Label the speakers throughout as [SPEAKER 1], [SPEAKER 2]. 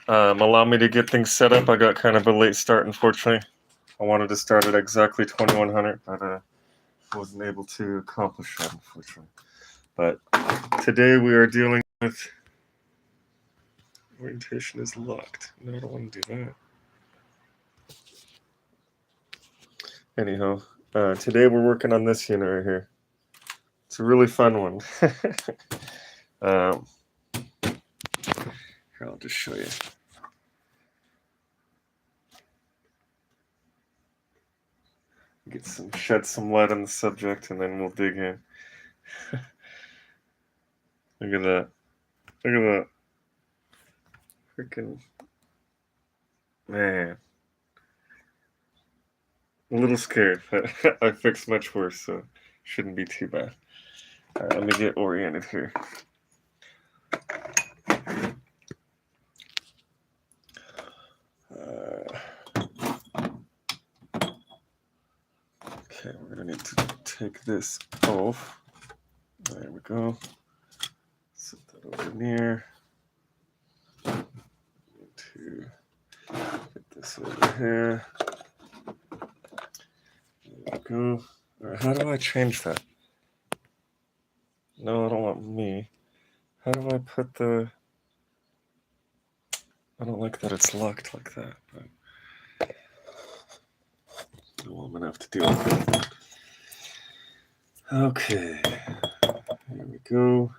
[SPEAKER 1] Allow me to get things set up. I got kind of a late start, unfortunately. I wanted to start at exactly 2100, but wasn't able to accomplish that, unfortunately. But today we are dealing with orientation is locked. No, I don't want to do that. Anyhow, today we're working on this unit right here. It's a really fun one. Here, I'll just show you. Shed some light on the subject, and then we'll dig in. Look at that. Look at that. Freaking man. A little scared, but I fixed much worse, so shouldn't be too bad. All right, let me get oriented here. Okay, we're gonna need to take this off. There we go. Set that over near. Need to get this over here. There we go. All right, how do I change that? No, I don't want me. How do I put the... I don't like that it's locked like that, but... Well, I'm gonna have to deal with it. Okay, here we go.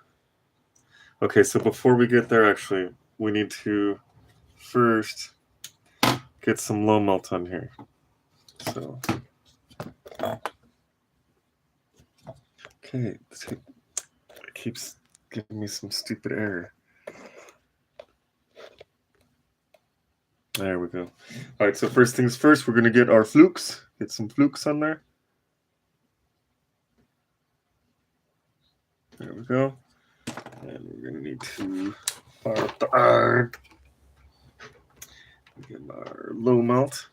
[SPEAKER 1] Okay, so before we get there, actually, we need to first get some low melt on here. So, okay, it keeps giving me some stupid error. There we go. All right, so first things first, we're gonna get our flukes. Get some flukes on there. There we go. And we're going to need to fire up the iron. Get our low melt.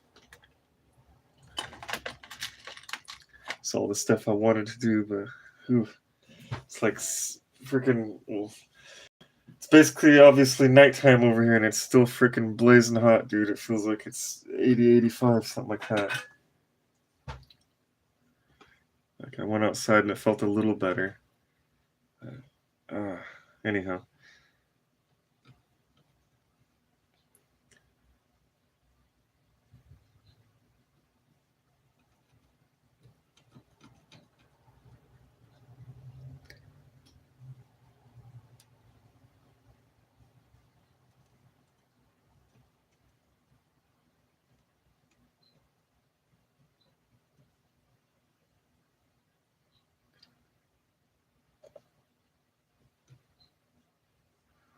[SPEAKER 1] It's all the stuff I wanted to do, but it's like freaking... It's basically obviously nighttime over here, and it's still freaking blazing hot, dude. It feels like it's 80, 85, something like that. Like I went outside and it felt a little better. Anyhow.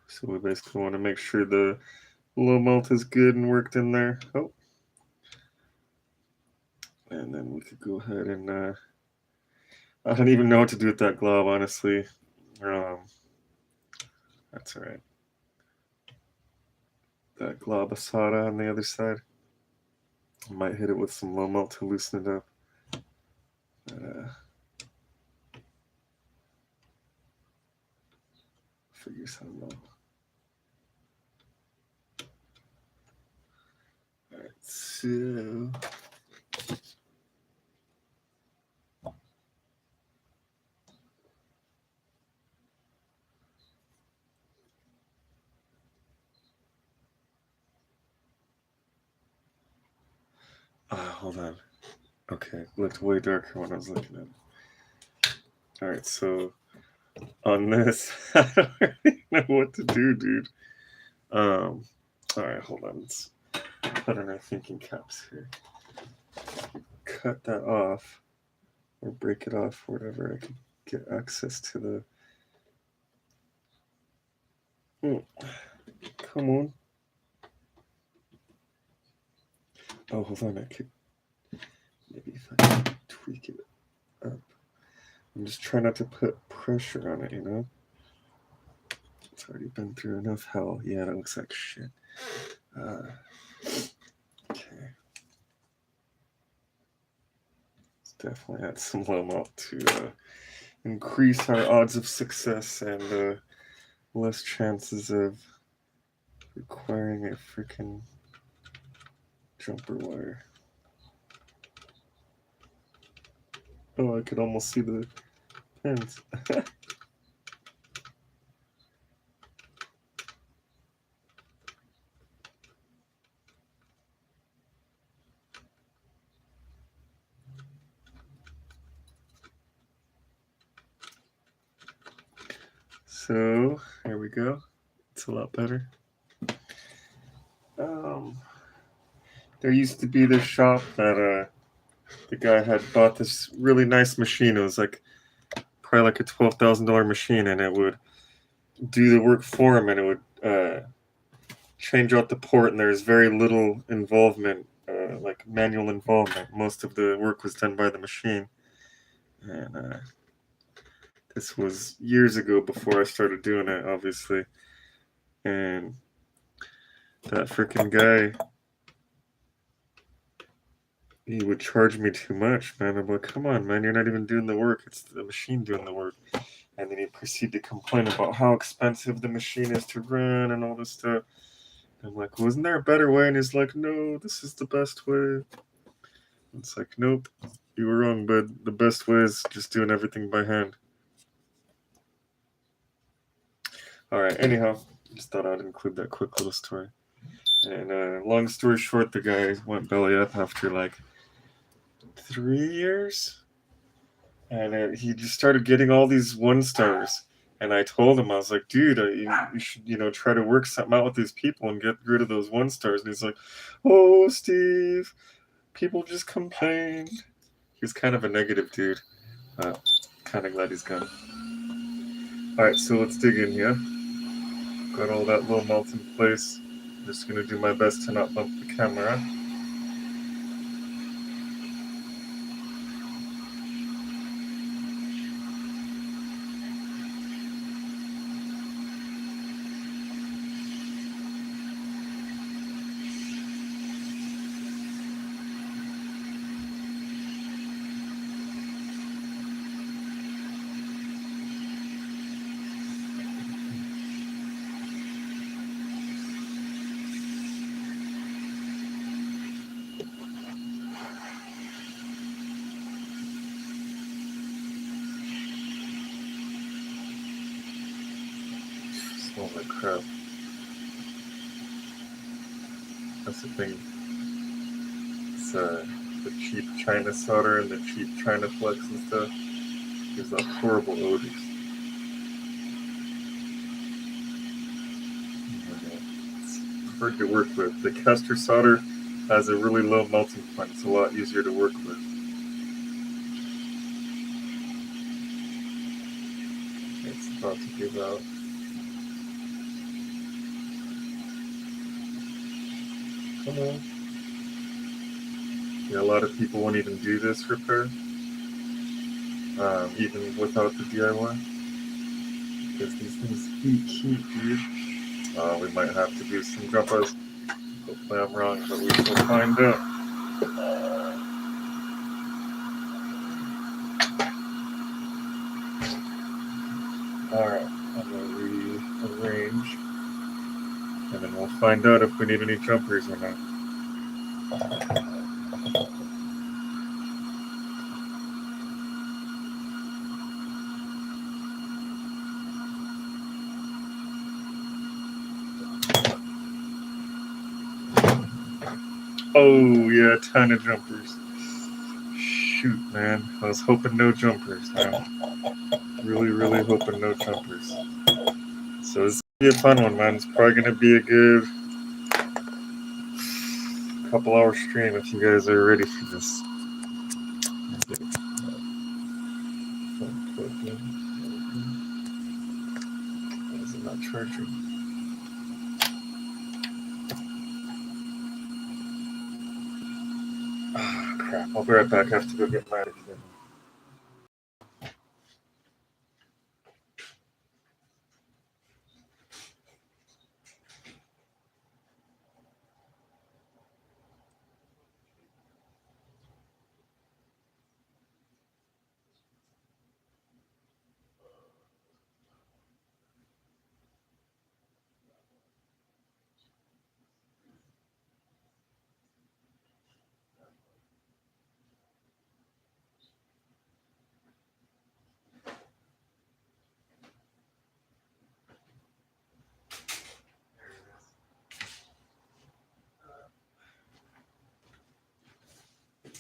[SPEAKER 1] So we basically want to make sure the low melt is good and worked in there. Oh. And then we could go ahead and I don't even know what to do with that glob, honestly. That's all right. That glob asada on the other side. I might hit it with some low melt to loosen it up. Figure something out. All right, so... hold on. Okay, it looked way darker when I was looking at it. All right, so on this, I don't really know what to do, dude. All right, hold on. Let's put in our thinking caps here. Cut that off, or break it off, or whatever. I can get access to the... Come on. Oh, hold on. I could... Maybe if I can tweak it up. I'm just trying not to put pressure on it, you know? It's already been through enough hell. Yeah, that looks like shit. Okay. Let's definitely add some low melt to increase our odds of success and less chances of requiring a freaking jumper wire. Oh, I could almost see the pins. So here we go. It's a lot better. There used to be this shop that the guy had bought this really nice machine. It was like probably like a $12,000 machine, and it would do the work for him, and it would change out the port. And there's very little involvement, like manual involvement. Most of the work was done by the machine, and this was years ago before I started doing it, obviously. And that freaking guy, he would charge me too much, man. I'm like, come on, man, you're not even doing the work. It's the machine doing the work. And then he'd proceed to complain about how expensive the machine is to run and all this stuff. And I'm like, wasn't there a better way? And he's like, no, this is the best way. It's like, nope, you were wrong, bud. The best way is just doing everything by hand. All right, anyhow, just thought I'd include that quick little story. And long story short, the guy went belly up after like 3 years. And he just started getting all these 1-stars. And I told him, I was like, dude, you should, try to work something out with these people and get rid of those 1-stars. And he's like, oh, Steve, people just complain. He's kind of a negative dude. Kind of glad he's gone. All right, so let's dig in here. Got all that little melt in place. I'm just going to do my best to not bump the camera. Smells like crap. That's the thing. It's the cheap China solder and the cheap China Flux and stuff. Gives off horrible odors. It's hard to work with. The Castor solder has a really low melting point. It's a lot easier to work with. It's about to give out. Come on. Yeah, a lot of people won't even do this repair, even without the DIY, because these things heat, dude. We might have to do some jumpers. Hopefully I'm wrong, but we will find out. Alright, I'm going to rearrange, and then we'll find out if we need any jumpers or not. Oh, yeah, a ton of jumpers. Shoot, man. I was hoping no jumpers, man. Really hoping no jumpers. So this is going to be a fun one, man. It's probably going to be a good couple-hour stream if you guys are ready for this. Why is it not charging? Ah, crap. I'll be right back. I have to go get my kid.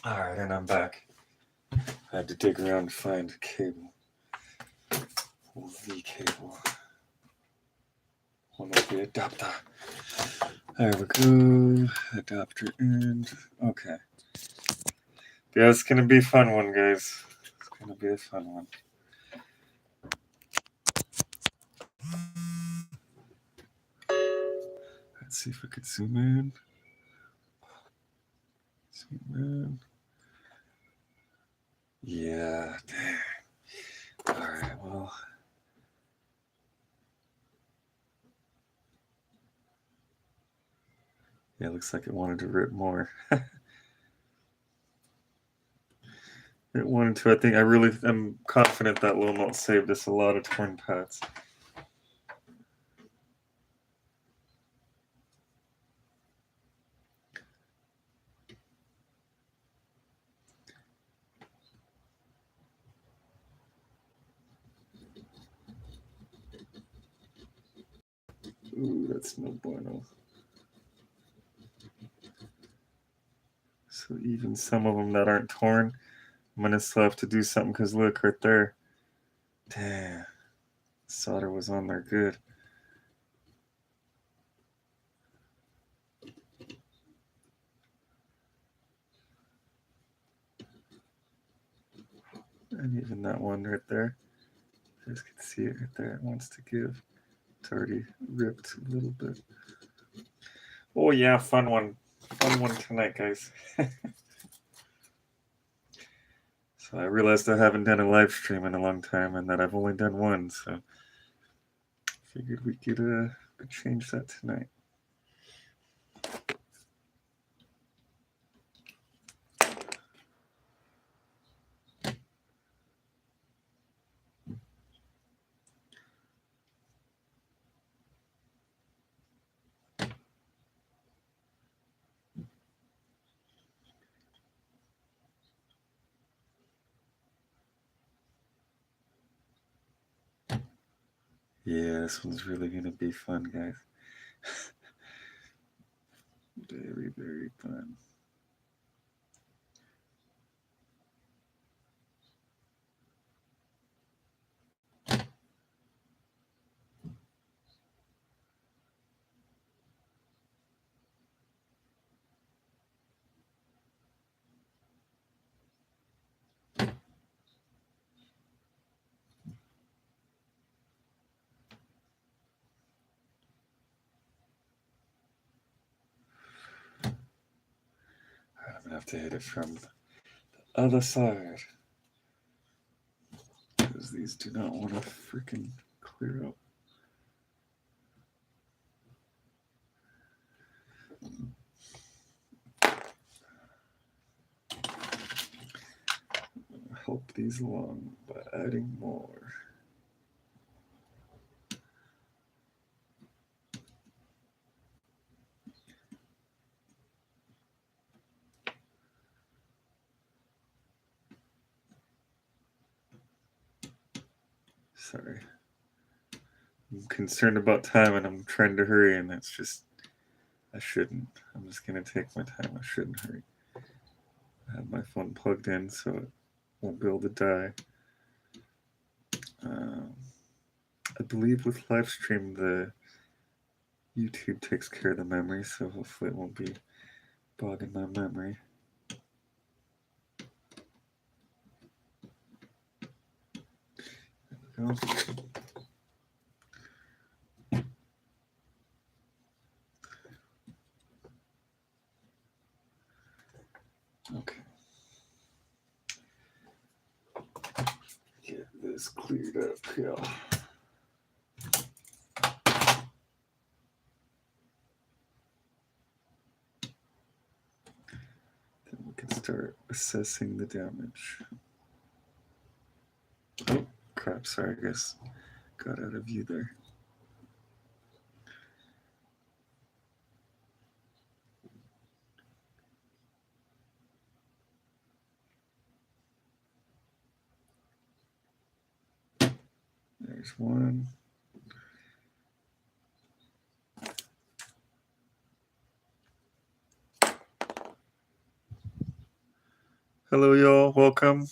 [SPEAKER 1] All right, and I'm back. I had to dig around to find a cable. The cable. One of the adapter. There we go. Adapter end. Okay. Yeah, it's gonna be a fun one, guys. It's gonna be a fun one. Let's see if we could zoom in. Zoom in. Yeah, dang. Alright, well. Yeah, it looks like it wanted to rip more. It wanted to. I think I really am confident that will not saved us a lot of torn pads. Ooh, that's no bueno. So even some of them that aren't torn, I'm gonna still have to do something because look right there. Damn, solder was on there good. And even that one right there, you guys can see it right there. It wants to give. It's already ripped a little bit. Oh yeah, fun one tonight, guys. So I realized I haven't done a live stream in a long time, and that I've only done one. So figured we could change that tonight. Yeah, this one's really gonna be fun, guys. Very, very fun. I'm gonna have to hit it from the other side because these do not want to freaking clear up. Help these along by adding more. Sorry. I'm concerned about time and I'm trying to hurry, and that's just, I shouldn't. I'm just going to take my time. I shouldn't hurry. I have my phone plugged in so it won't be able to die. I believe with live stream, the YouTube takes care of the memory, so hopefully it won't be bogging my memory. There we go. Okay. Get this cleared up here. Then we can start assessing the damage. Oh, crap. Sorry, I guess got out of view there. There's one. Hello, y'all. Welcome.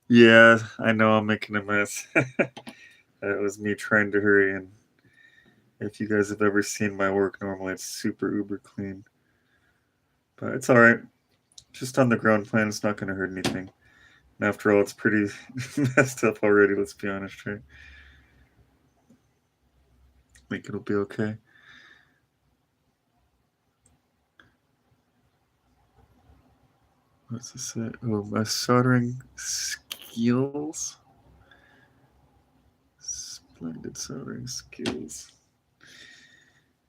[SPEAKER 1] Yeah, I know I'm making a mess. That was me trying to hurry. And if you guys have ever seen my work, normally it's super uber clean. But it's all right. Just on the ground plan, it's not going to hurt anything. And after all, it's pretty messed up already, let's be honest, right? I think it'll be okay. What's this say? Oh, my soldering skills. Splendid soldering skills.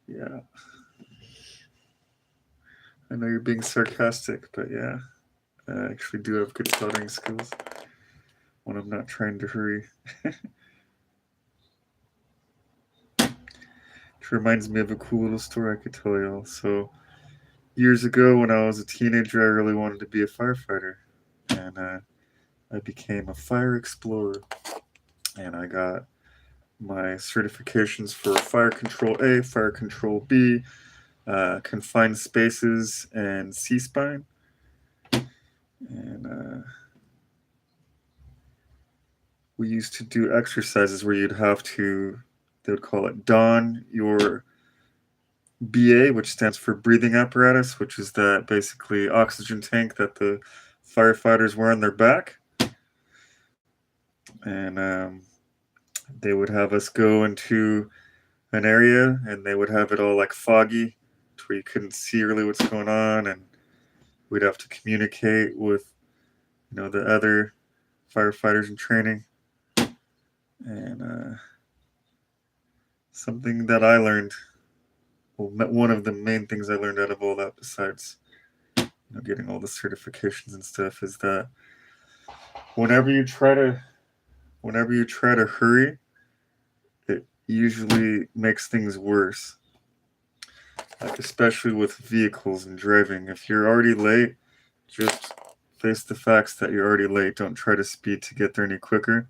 [SPEAKER 1] Yeah. I know you're being sarcastic, but yeah. I actually do have good soldering skills when I'm not trying to hurry. Which reminds me of a cool little story I could tell y'all. So, years ago when I was a teenager, I really wanted to be a firefighter. And I became a fire explorer. And I got my certifications for Fire Control A, Fire Control B, Confined Spaces, and C-Spine. And we used to do exercises where you'd have to, they would call it don your BA, which stands for breathing apparatus, which is that basically oxygen tank that the firefighters wear on their back. And they would have us go into an area and they would have it all like foggy to where you couldn't see really what's going on, and we'd have to communicate with the other firefighters in training. And something that I learned, well, one of the main things I learned out of all that, besides getting all the certifications and stuff, is that whenever you try to hurry, it usually makes things worse. Like especially with vehicles and driving. If you're already late, just face the facts that you're already late. Don't try to speed to get there any quicker,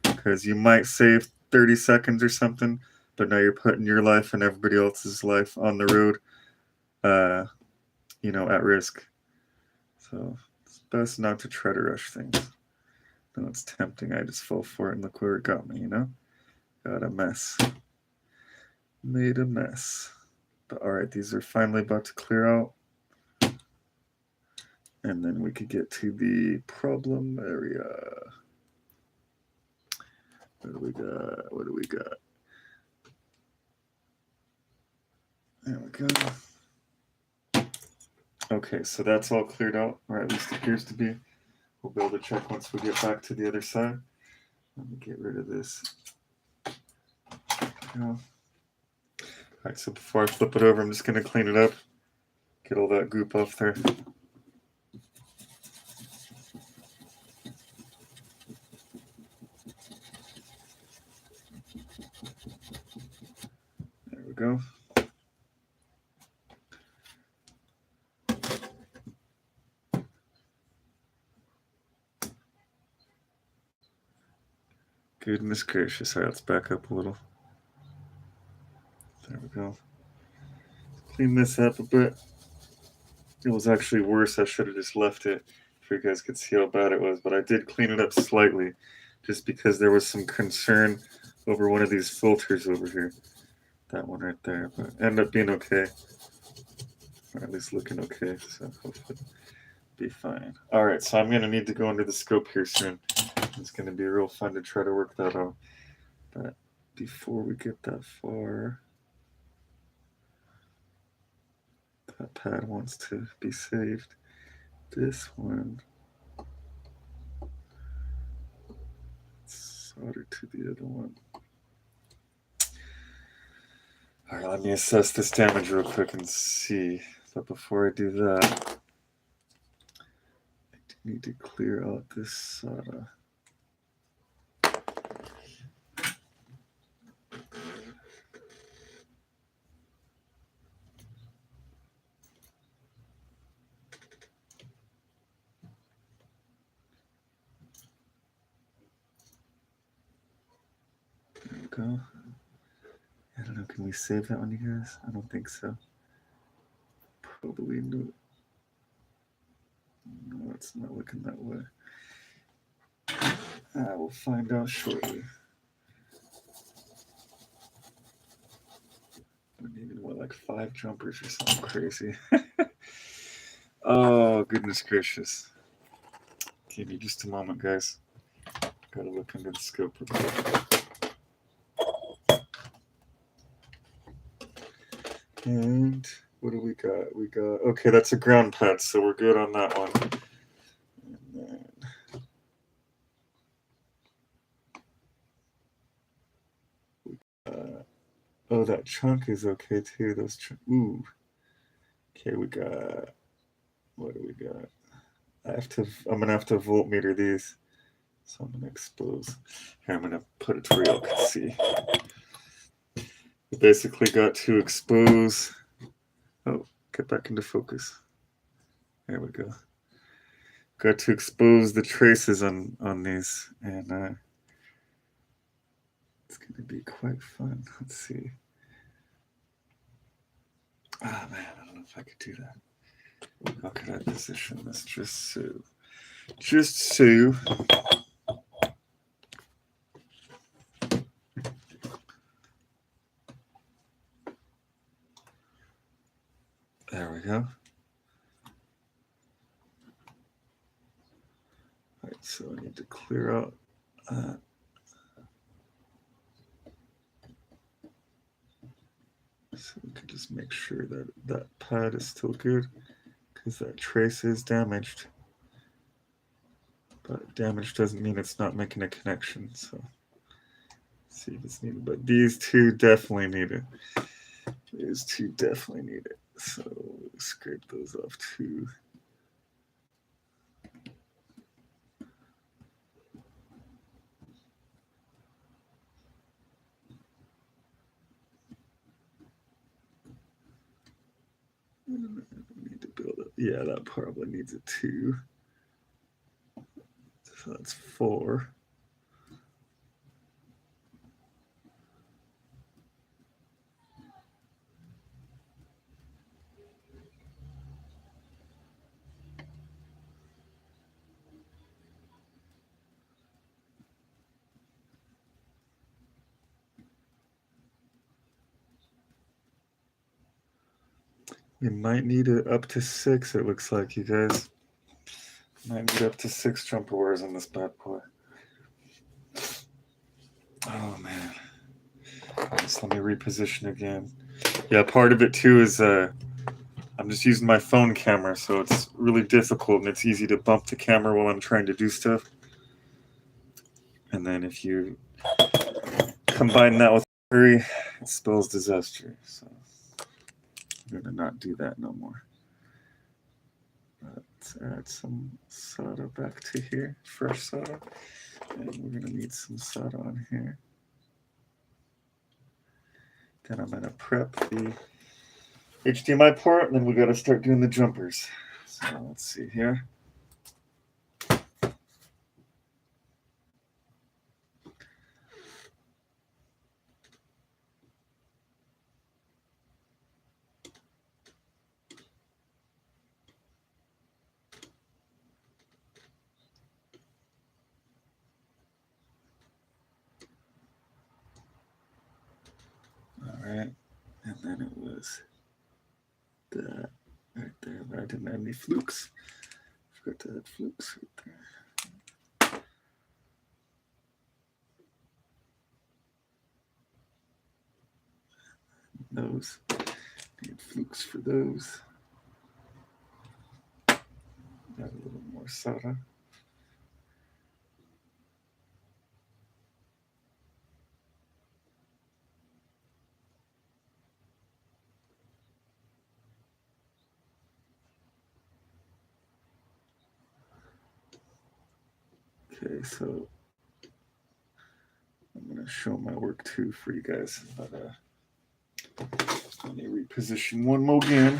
[SPEAKER 1] because you might save 30 seconds or something, but now you're putting your life and everybody else's life on the road, at risk. So it's best not to try to rush things. No, it's tempting. I just fell for it and look where it got me, Got a mess. Made a mess. But all right, these are finally about to clear out. And then we could get to the problem area. What do we got? There we go. Okay, so that's all cleared out, or at least appears to be. We'll be able to check once we get back to the other side. Let me get rid of this. All right, so before I flip it over, I'm just going to clean it up. Get all that goop off there. There we go. Goodness gracious. All right, let's back up a little. There we go. Clean this up a bit. It was actually worse. I should have just left it so you guys could see how bad it was. But I did clean it up slightly just because there was some concern over one of these filters over here. That one right there. But ended up being okay. Or at least looking okay. So hopefully be fine. All right, so I'm going to need to go under the scope here soon. It's going to be real fun to try to work that out. But before we get that far, that pad wants to be saved. This one, solder to the other one. All right, let me assess this damage real quick and see. But before I do that, I do need to clear out this solder. There we go. I don't know, can we save that one, you guys? I don't think so. Probably no. No, it's not looking that way. I will find out shortly. I needed what, like 5 jumpers or something crazy. Oh, goodness gracious. Give me just a moment, guys. Gotta look under the scope real quick. And what do we got? We got, okay, that's a ground pad, so we're good on that one. And then oh, that chunk is okay too. Those ooh. Okay, we got, what do we got? I'm gonna have to voltmeter these. So I'm gonna expose. Here, I'm gonna put it to where y'all can see. We basically got to expose. Oh, get back into focus. There we go. Got to expose the traces on these, and it's gonna be quite fun. Let's see. Ah, man, I don't know if I could do that. How could I position this just so? There we go. All right, so I need to clear out that. So we can just make sure that that pad is still good, because that trace is damaged. But damage doesn't mean it's not making a connection. So let's see if it's needed. But these two definitely need it. These two definitely need it. So we'll scrape those off too. Need to build it. Yeah, that probably needs it too. So that's 4. We might need it up to 6, it looks like, you guys. Might need up to 6 jumper wires on this bad boy. Oh, man. Just let me reposition again. Yeah, part of it, too, is I'm just using my phone camera, so it's really difficult, and it's easy to bump the camera while I'm trying to do stuff. And then if you combine that with hurry, it spells disaster. So I'm gonna not do that no more. Let's add some solder back to here, fresh solder, and we're gonna need some solder on here. Then I'm gonna prep the HDMI port, and then we gotta start doing the jumpers. So let's see here. Right, and then it was that right there, but I didn't add any flukes. Forgot to add flukes right there. Those, need flukes for those. Add a little more soda. Okay, so I'm gonna show my work too for you guys, but let me reposition one more again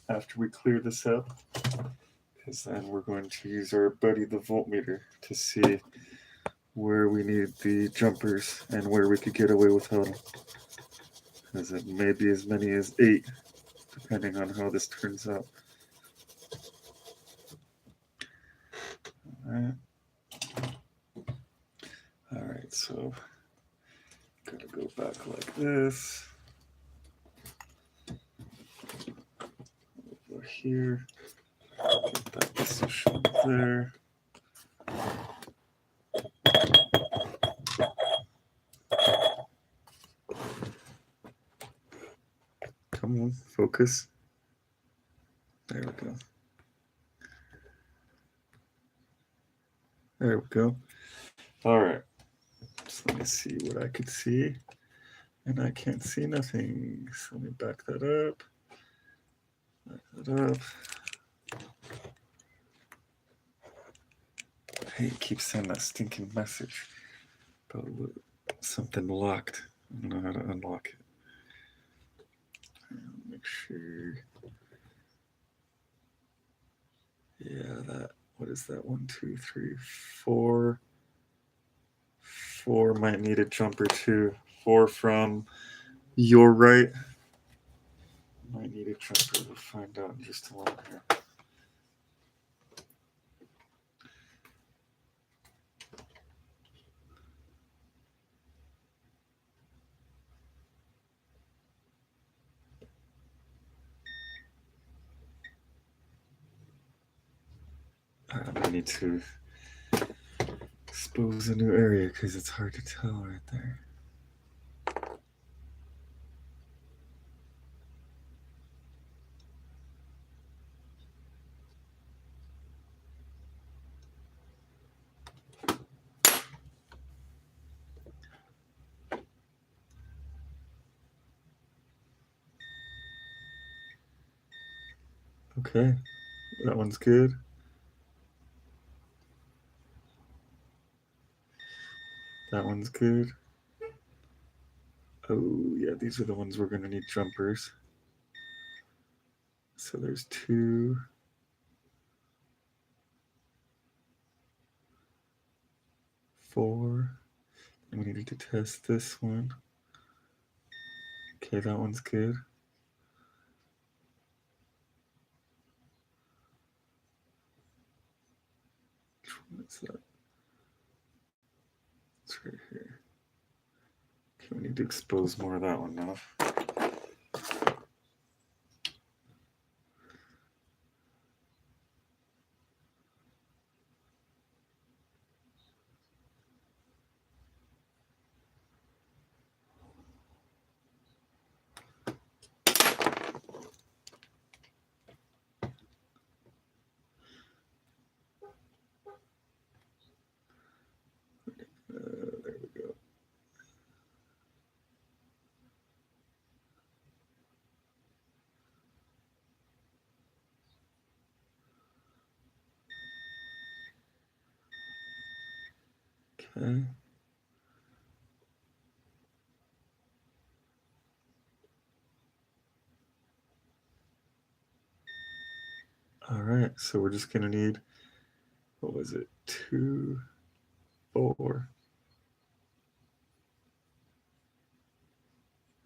[SPEAKER 1] after we clear this up, because then we're going to use our buddy the voltmeter to see where we need the jumpers and where we could get away without them, because it may be as many as 8 depending on how this turns out. right. All right, so gotta go back like this. Over here. Get that position there. Come on, focus. There we go. There we go. All right. So let me see what I could see. And I can't see nothing. So let me back that up. Back that up. Hey, it keeps sending that stinking message about something locked. I don't know how to unlock it. Make sure. Yeah, that. What is that? 1, 2, 3, 4. 4 might need a jumper too. 4 from your right. Might need a jumper. We'll find out in just a moment here. I need to expose a new area because it's hard to tell right there. Okay, that one's good. That one's good. Oh, yeah, these are the ones we're going to need jumpers. So there's 2. 4. And we needed to test this one. Okay, that one's good. Which one is that? It's right here. Okay, we need to expose more of that one now. There we go. Okay. All right, so we're just going to need, what was it, 2, 4.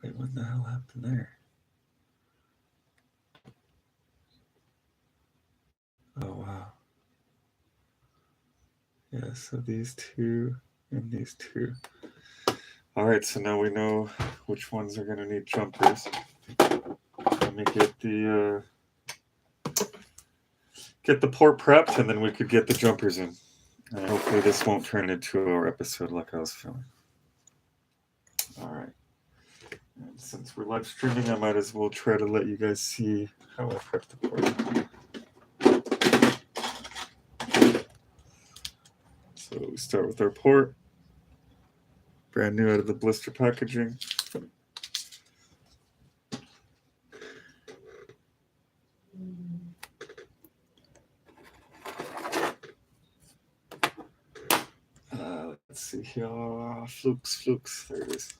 [SPEAKER 1] Wait, what the hell happened there? Oh, wow. Yeah, so these 2 and these 2. All right, so now we know which ones are going to need jumpers. Let me get the port prepped, and then we could get the jumpers in. And hopefully this won't turn into a 2-hour episode like I was filming. All right. And since we're live streaming, I might as well try to let you guys see how I prep the port. So we start with our port. Brand new out of the blister packaging. Let's see here. Flux. There it is.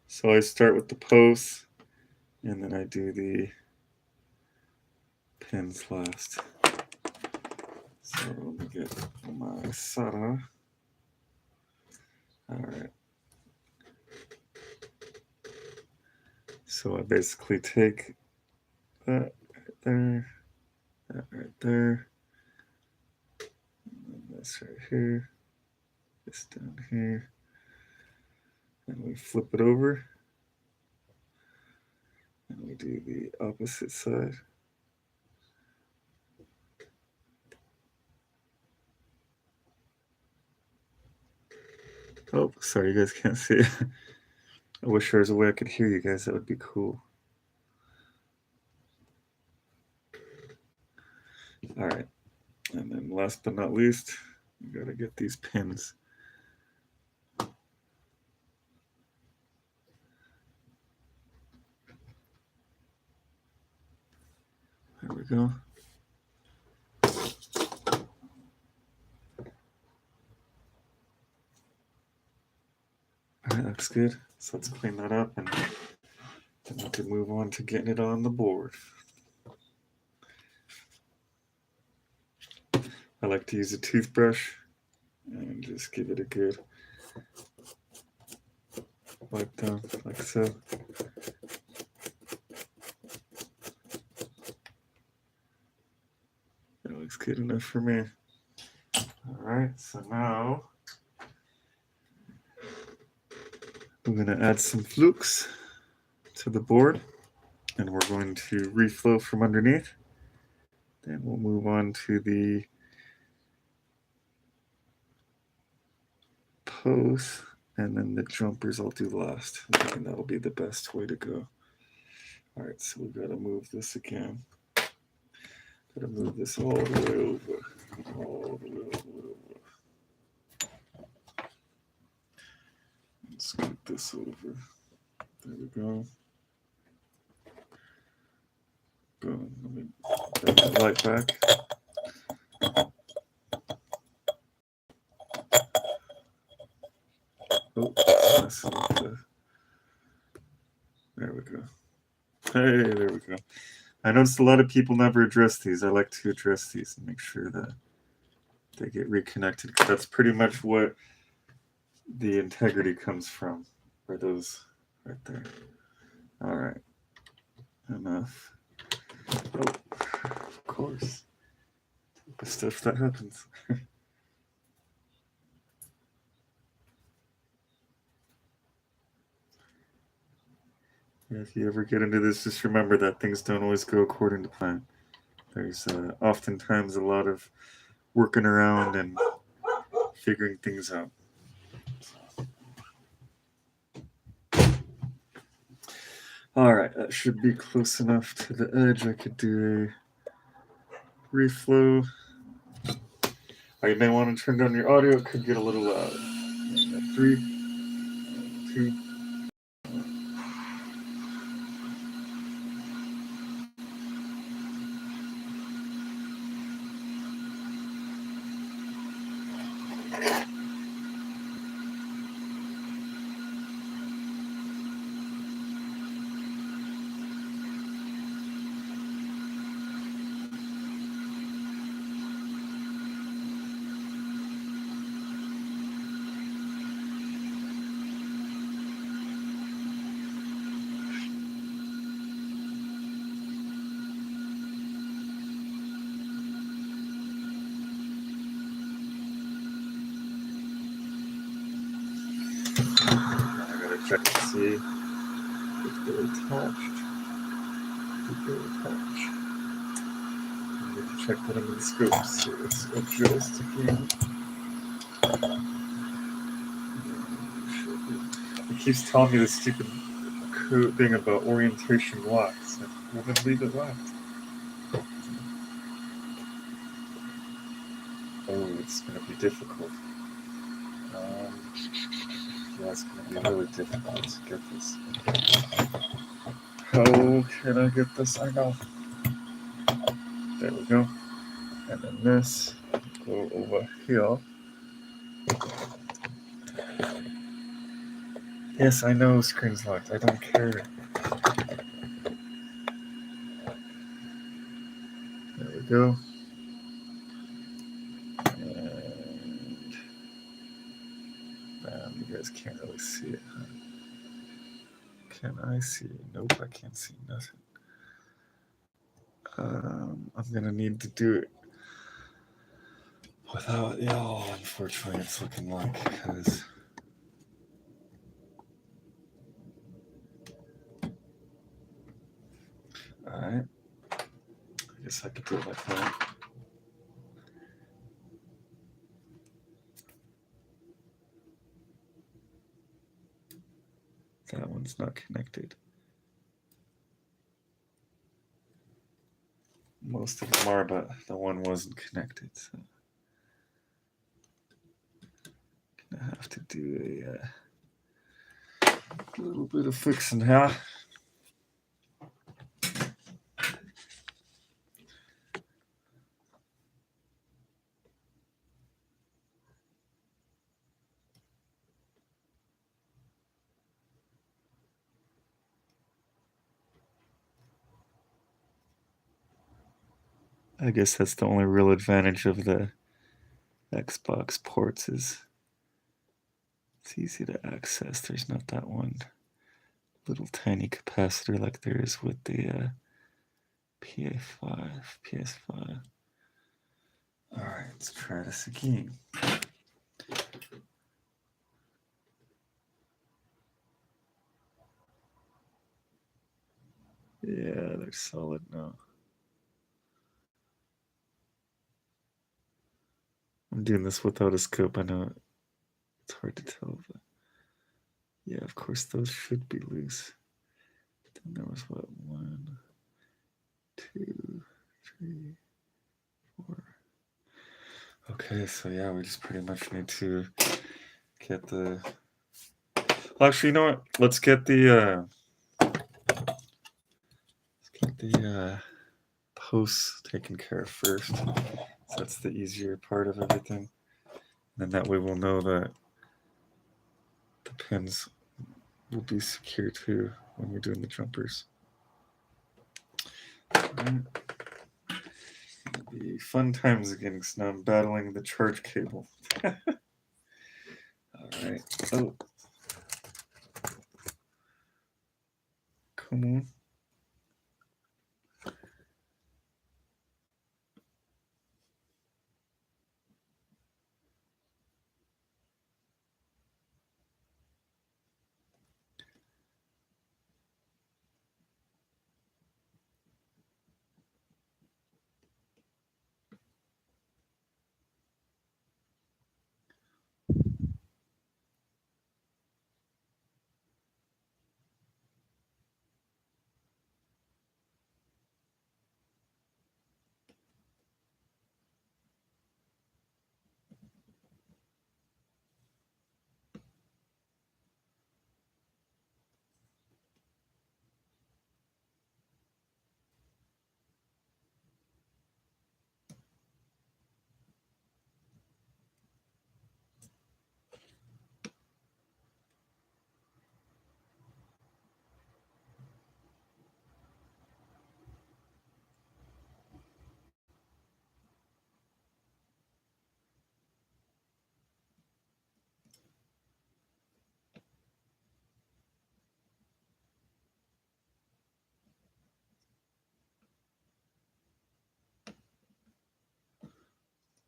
[SPEAKER 1] So I start with the posts, and then I do the pins last. So let me get my SATA. All right. So I basically take that right there, that right there, and then this right here, this down here, and we flip it over, and we do the opposite side. Oh, sorry, you guys can't see it. I wish there was a way I could hear you guys. That would be cool. All right. And then last but not least, you got to get these pins. There we go. All right, looks good. So let's clean that up and then we can move on to getting it on the board. I like to use a toothbrush and just give it a good wipe down like so. That looks good enough for me. All right, so now I'm going to add some Flux to the board, and we're going to reflow from underneath. Then we'll move on to the post, and then the jumpers I'll do last. I think that'll be the best way to go. All right, so we've got to move this again. Got to move this all the way over. All the way over. Let's get this over. There we go. Boom. Let me bring that light back. Oh, there we go. Hey, there we go. I noticed a lot of people never address these. I like to address these and make sure that they get reconnected, because that's pretty much what the integrity comes from, are those right there. All right, enough. Oh, of course. The stuff that happens. If you ever get into this, just remember that things don't always go according to plan. There's oftentimes a lot of working around and figuring things out. All right, that should be close enough to the edge. I could do a reflow. You may want to turn down your audio. It could get a little loud. 3, 2. Check to see if they're attached. If they're attached. I need to check that under the scope. So let's adjust again. It keeps telling me this stupid thing about orientation locks. Well, then leave it locked. Oh, it's going to be difficult. Yeah, it's going to be really difficult to get this. How can I get this? I know. There we go. And then this, go over here. Yes, I know screen's locked. I don't care. There we go. And you guys can't really see it, huh? Can I see? Nope, I can't see nothing. I'm gonna need to do it without y'all, unfortunately, it's looking like, because alright. I guess I could do it like that. That one's not connected. Most of them are, but the one wasn't connected, so gonna have to do a little bit of fixing here. I guess that's the only real advantage of the Xbox ports is it's easy to access. There's not that one little tiny capacitor like there is with the PS5. Alright, let's try this again. Yeah, they're solid now. I'm doing this without a scope. I know it's hard to tell, but yeah, of course those should be loose. Then there was what, 1, 2, 3, 4. Okay, so yeah, we just pretty much need to get the. Well, actually, you know what? Let's get the posts taken care of first. So that's the easier part of everything. And that way we'll know that the pins will be secure too when we're doing the jumpers. It'll be fun times again because now I'm battling the charge cable. Alright. Oh. Come on.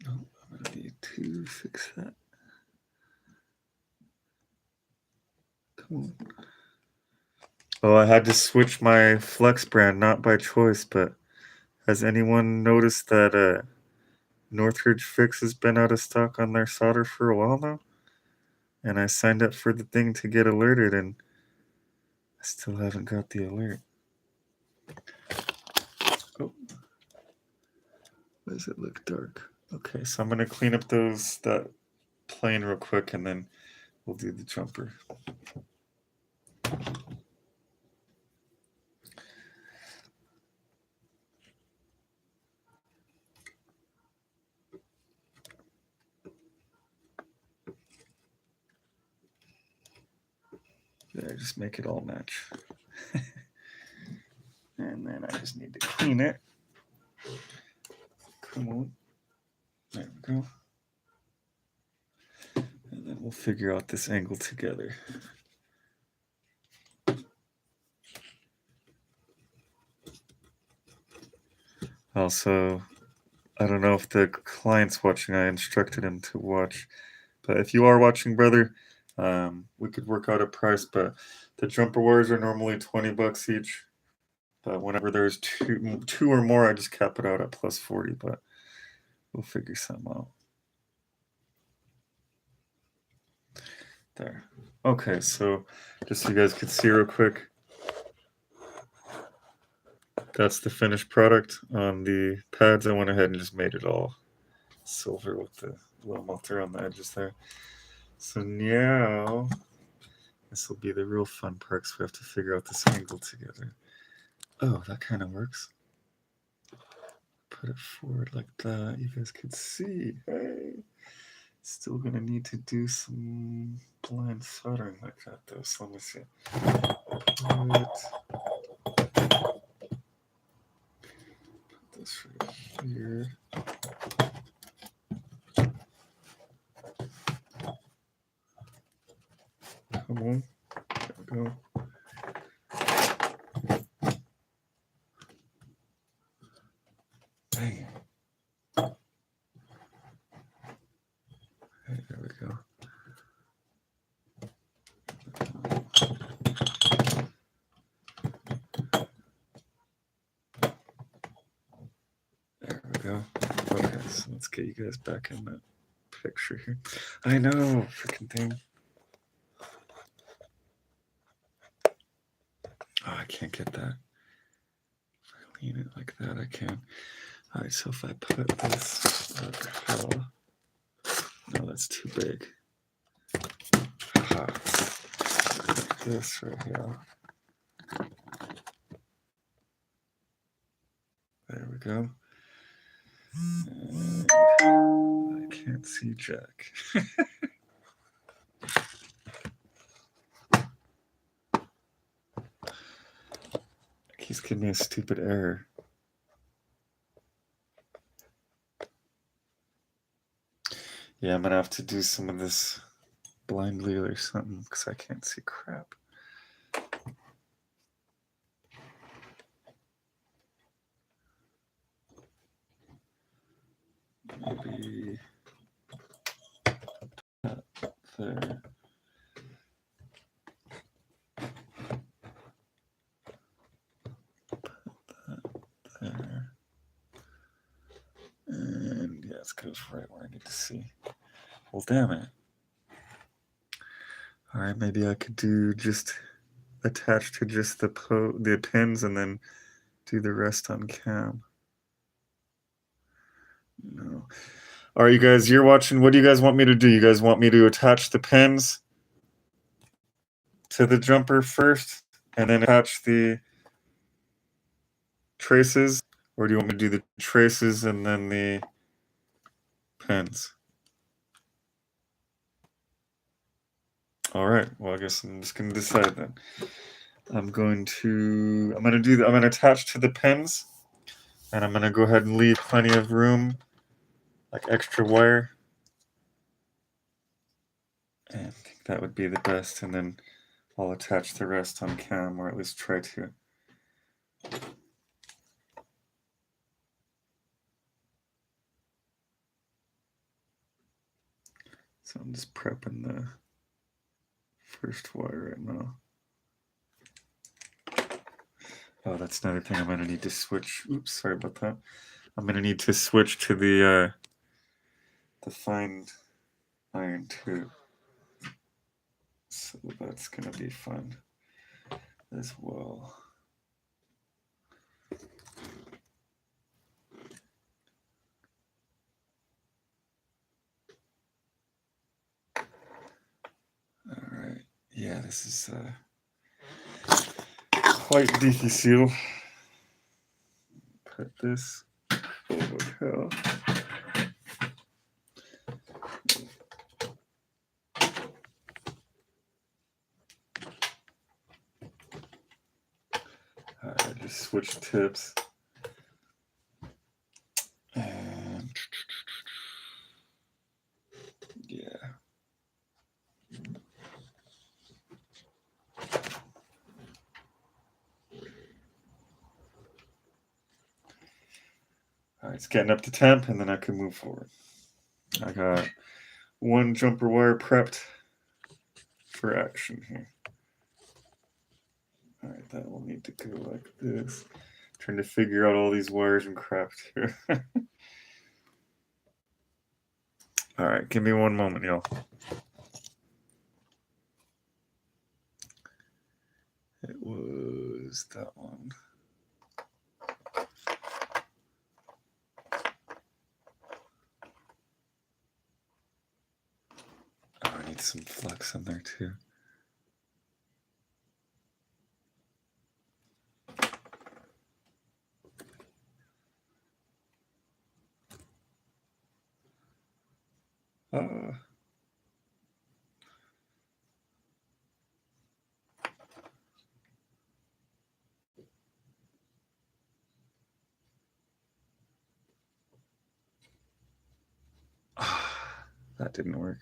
[SPEAKER 1] Oh, I'm gonna need to fix that. Come on. Oh, I had to switch my Flux brand, not by choice, but has anyone noticed that Northridge Fix has been out of stock on their solder for a while now? And I signed up for the thing to get alerted, and I still haven't got the alert. Oh. Why does it look dark? Okay, so I'm going to clean up that plane real quick, and then we'll do the jumper. There, just make it all match. And then I just need to clean it. Come on. There we go. And then we'll figure out this angle together. Also, I don't know if the client's watching. I instructed him to watch. But if you are watching, brother, we could work out a price. But the jumper wires are normally $20 each. But whenever there's two or more, I just cap it out at plus 40. But we'll figure something out. There. Okay, so just so you guys could see real quick, that's the finished product on the pads. I went ahead and just made it all silver with the little melter on the edges there. So now this will be the real fun part, because we have to figure out this angle together. Oh, that kind of works. Put it forward like that. You guys could see. Hey, still gonna need to do some blind soldering like that though. So let me see. Put this right here. Come on. There we go. Dang it. Hey, there we go. There we go. Okay, so let's get you guys back in that picture here. I know, freaking thing. Oh, I can't get that. If I lean it like that, I can. All right, so if I put this like no, that's too big. Aha. Put this right here. There we go. And I can't see Jack. He's giving me a stupid error. Yeah, I'm gonna have to do some of this blindly or something because I can't see crap. Maybe that there. There. And yeah, it's goes right where I need to see. Well, damn it. All right, maybe I could do just attach to just the pins and then do the rest on cam. No. All right, you guys, you're watching. What do you guys want me to do? You guys want me to attach the pins to the jumper first and then attach the traces? Or do you want me to do the traces and then the pins? All right. Well, I guess I'm just going to decide then. I'm going to attach to the pins, and I'm going to go ahead and leave plenty of room, like extra wire. And I think that would be the best. And then I'll attach the rest on cam, or at least try to. So I'm just prepping the first wire right now. Oh, that's another thing I'm going to need to switch. Oops, sorry about that. I'm going to need to switch to the fine iron too. So that's going to be fun as well. All right. Yeah, this is quite difficile. Put this over here. I just switched tips. And yeah. All right, it's getting up to temp, and then I can move forward. I got one jumper wire prepped for action here. All right, that will need to go like this. Trying to figure out all these wires and crap here. All right, give me one moment, y'all. It was that one. Oh, I need some flux in there too. That didn't work.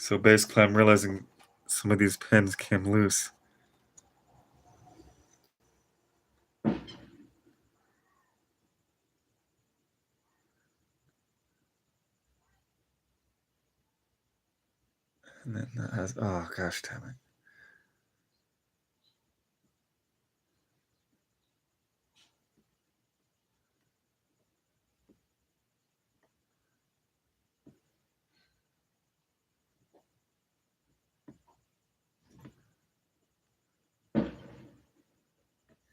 [SPEAKER 1] So basically, I'm realizing some of these pins came loose. And then that has, oh gosh, damn it.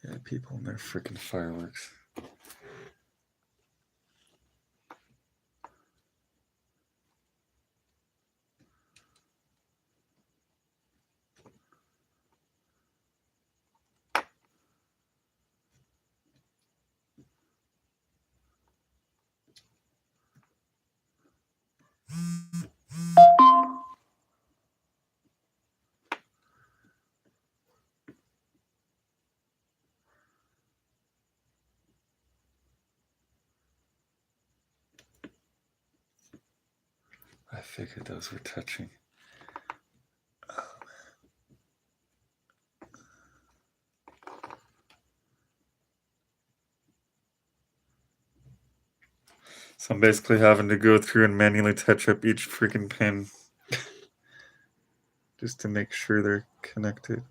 [SPEAKER 1] Yeah, people and their freaking fireworks. I figured those were touching. Oh, so I'm basically having to go through and manually touch up each freaking pin just to make sure they're connected.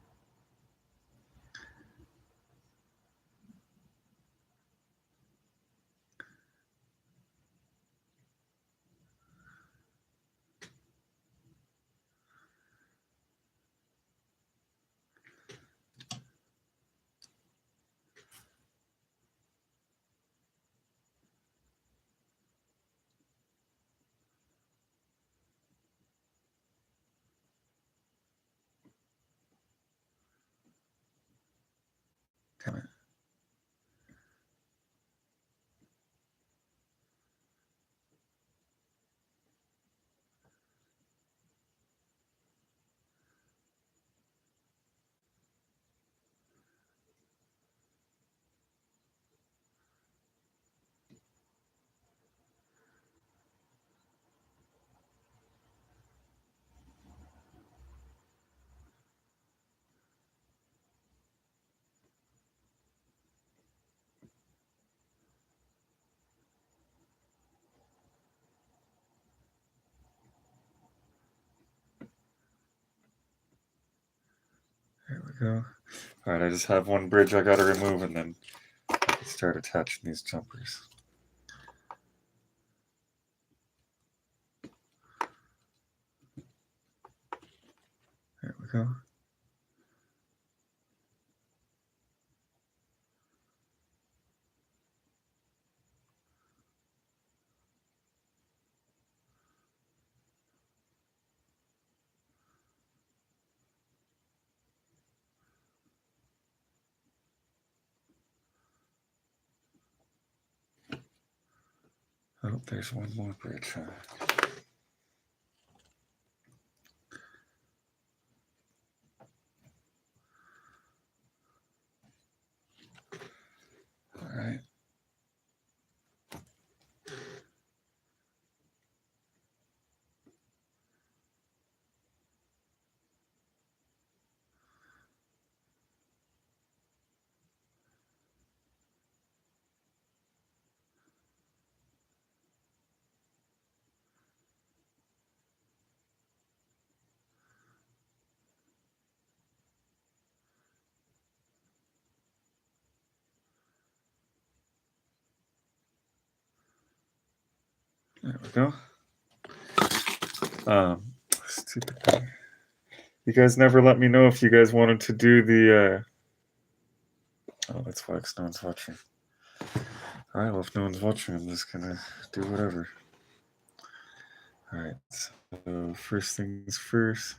[SPEAKER 1] Damn it. There we go. All right, I just have one bridge I got to remove and then start attaching these jumpers. There we go. Oh, there's one more bridge. All right. There we go. Stupid thing. You guys never let me know if you guys wanted to do the. Oh, that's Flux. No one's watching. All right. Well, if no one's watching, I'm just gonna do whatever. All right. So first things first,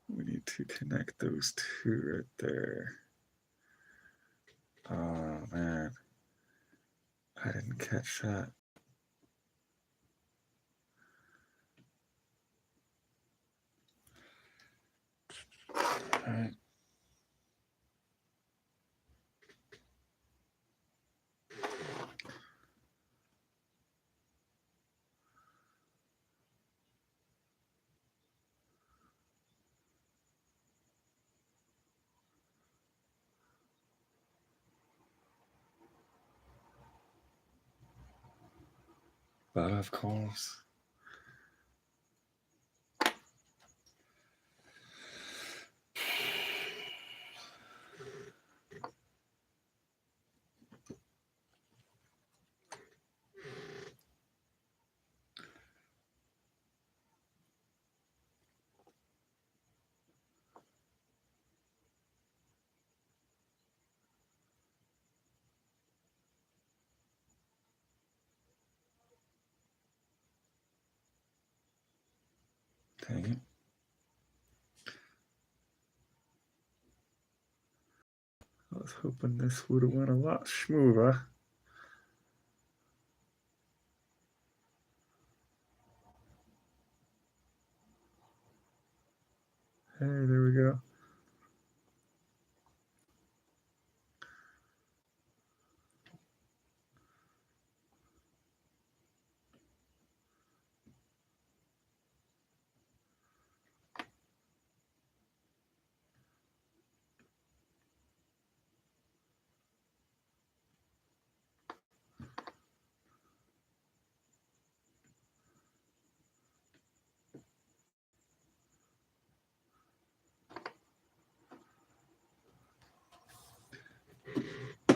[SPEAKER 1] we need to connect those two right there. Oh man, I didn't catch that. All right. But of course. Dang it. I was hoping this would have went a lot smoother. Hey, there we go.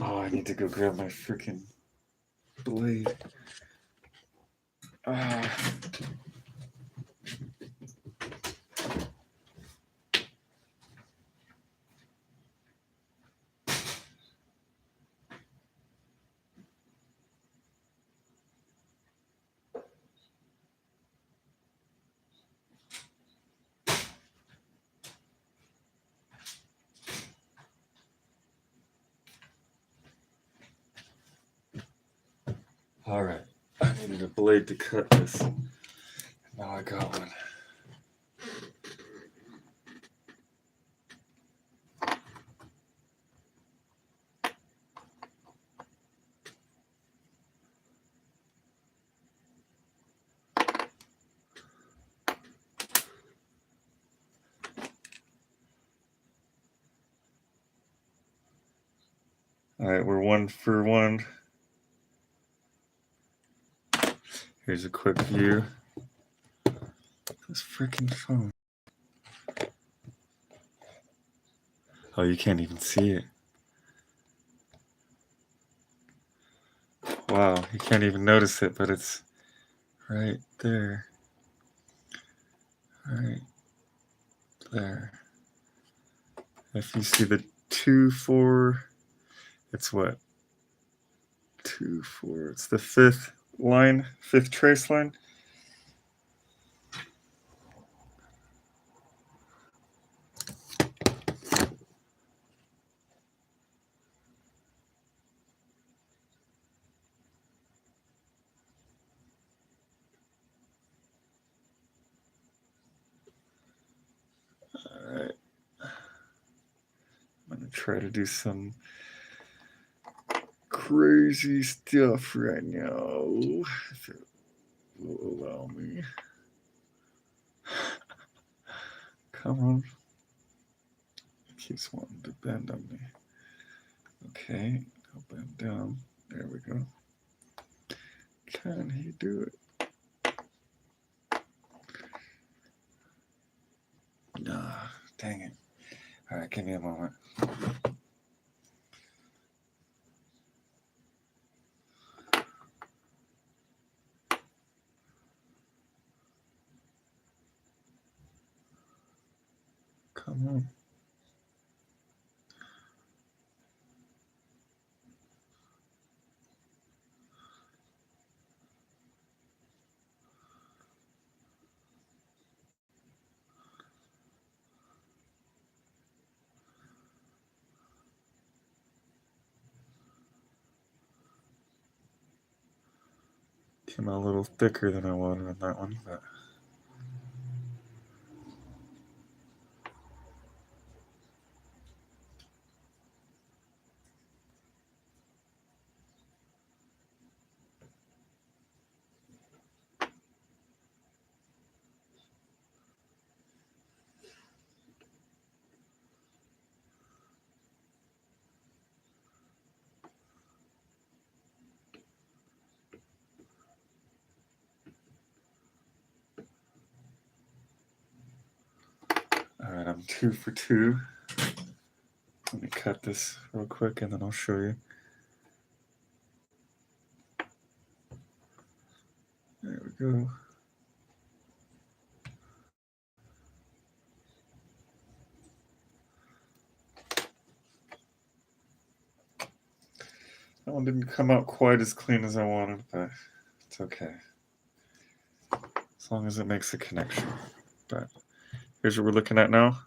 [SPEAKER 1] Oh, I need to go grab my freaking blade. All right, I needed a blade to cut this. Now I got one. All right, we're 1 for 1. Here's a quick view. This freaking phone. Oh, you can't even see it. Wow, you can't even notice it, but it's right there. All right. there. If you see the 2, 4, it's what? 2, 4. It's the fifth line, fifth trace line. All right. I'm going to try to do some crazy stuff right now, if it will allow me. Come on. It keeps wanting to bend on me. Okay, I'll bend down. There we go. Can he do it? Nah, dang it. All right, give me a moment. Come on. Came out a little thicker than I wanted on that one, but all right, I'm 2 for 2. Let me cut this real quick and then I'll show you. There we go. That one didn't come out quite as clean as I wanted, but it's okay. As long as it makes a connection. But here's what we're looking at now.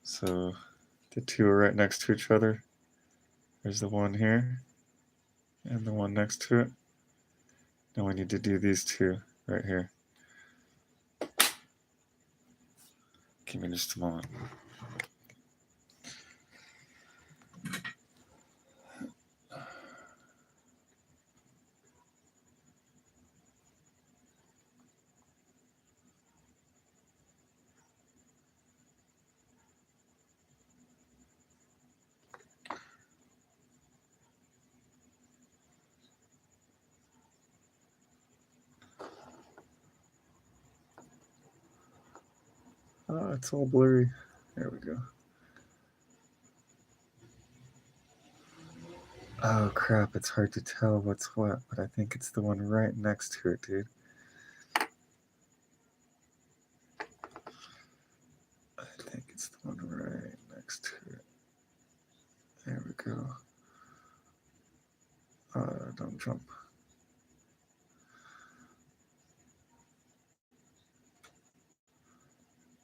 [SPEAKER 1] So the two are right next to each other. There's the one here and the one next to it. Now we need to do these two right here. Give me just a moment. Oh, it's all blurry. There we go. Oh crap, it's hard to tell what's what, but I think it's the one right next to it, dude. I think it's the one right next to it. There we go. Don't jump.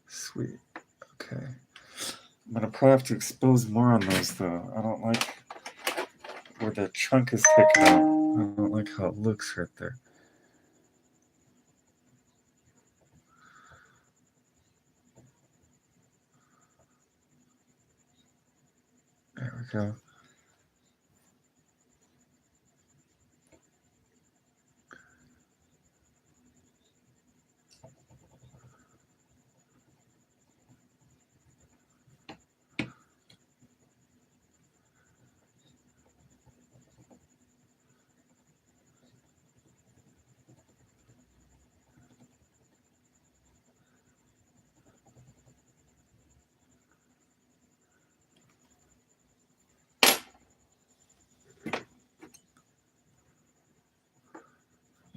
[SPEAKER 1] Sweet. Okay. I'm gonna probably have to expose more on those though. I don't like where the chunk is sticking out. I don't like how it looks right there. There we go.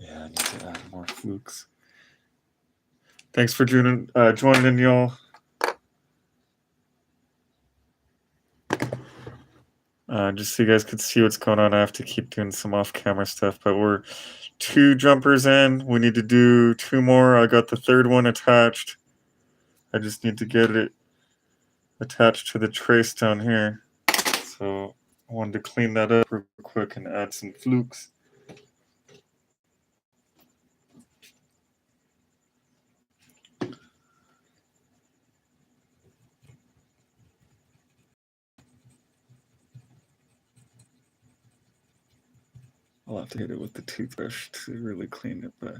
[SPEAKER 1] Yeah, I need to add more flukes. Thanks for joining in, y'all. Just so you guys could see what's going on, I have to keep doing some off-camera stuff, but we're 2 jumpers in. We need to do 2 more. I got the 3rd one attached. I just need to get it attached to the trace down here. So I wanted to clean that up real quick and add some Flux. I'll have to hit it with the toothbrush to really clean it, but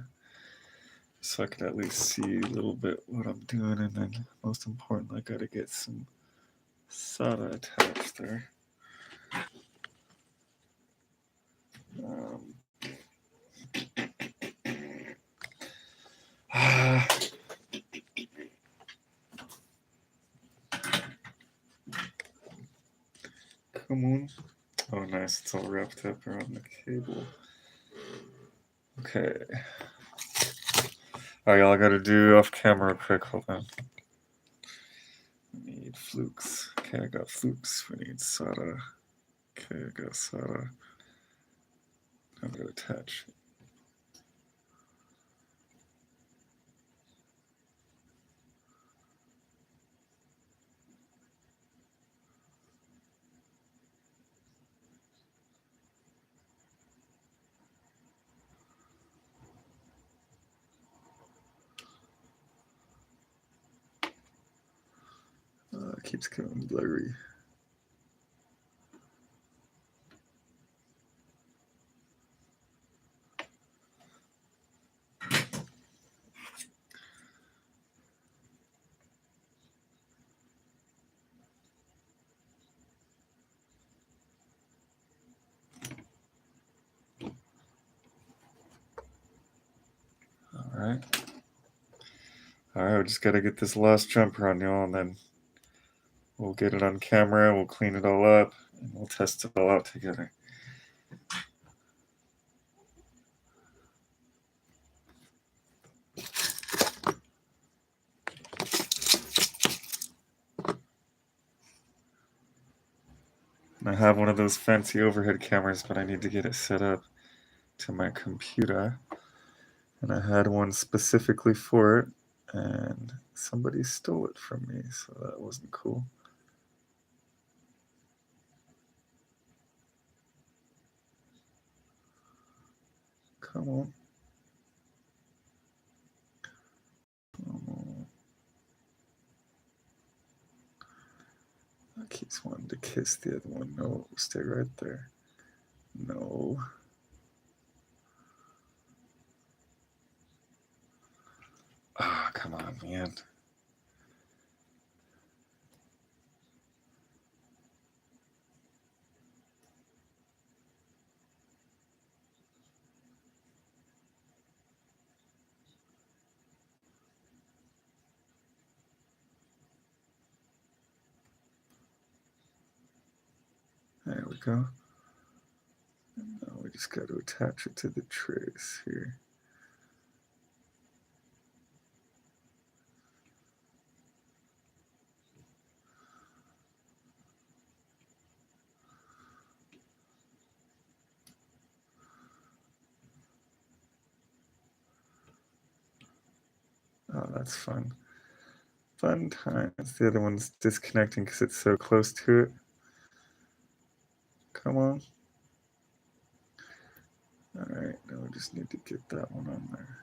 [SPEAKER 1] so I can at least see a little bit what I'm doing, and then most important, I gotta get some solder attached there. Come on. Oh, nice. It's all wrapped up around the cable. Okay. All right, y'all, I gotta do off camera quick. Hold on. I need Flux. Okay, I got Flux. We need solder. Okay, I got solder. I'm gonna attach. It keeps getting blurry. All right, we just got to get this last jumper on, y'all, and then we'll get it on camera, we'll clean it all up, and we'll test it all out together. I have one of those fancy overhead cameras, but I need to get it set up to my computer. And I had one specifically for it, and somebody stole it from me, so that wasn't cool. Come on. Come on. I keep wanting to kiss the other one. No, stay right there. No. Ah, oh, come on, man. There we go. And now we just got to attach it to the trace here. Oh, that's fun. Fun times. The other one's disconnecting because it's so close to it. Come on. All right, now we just need to get that one on there.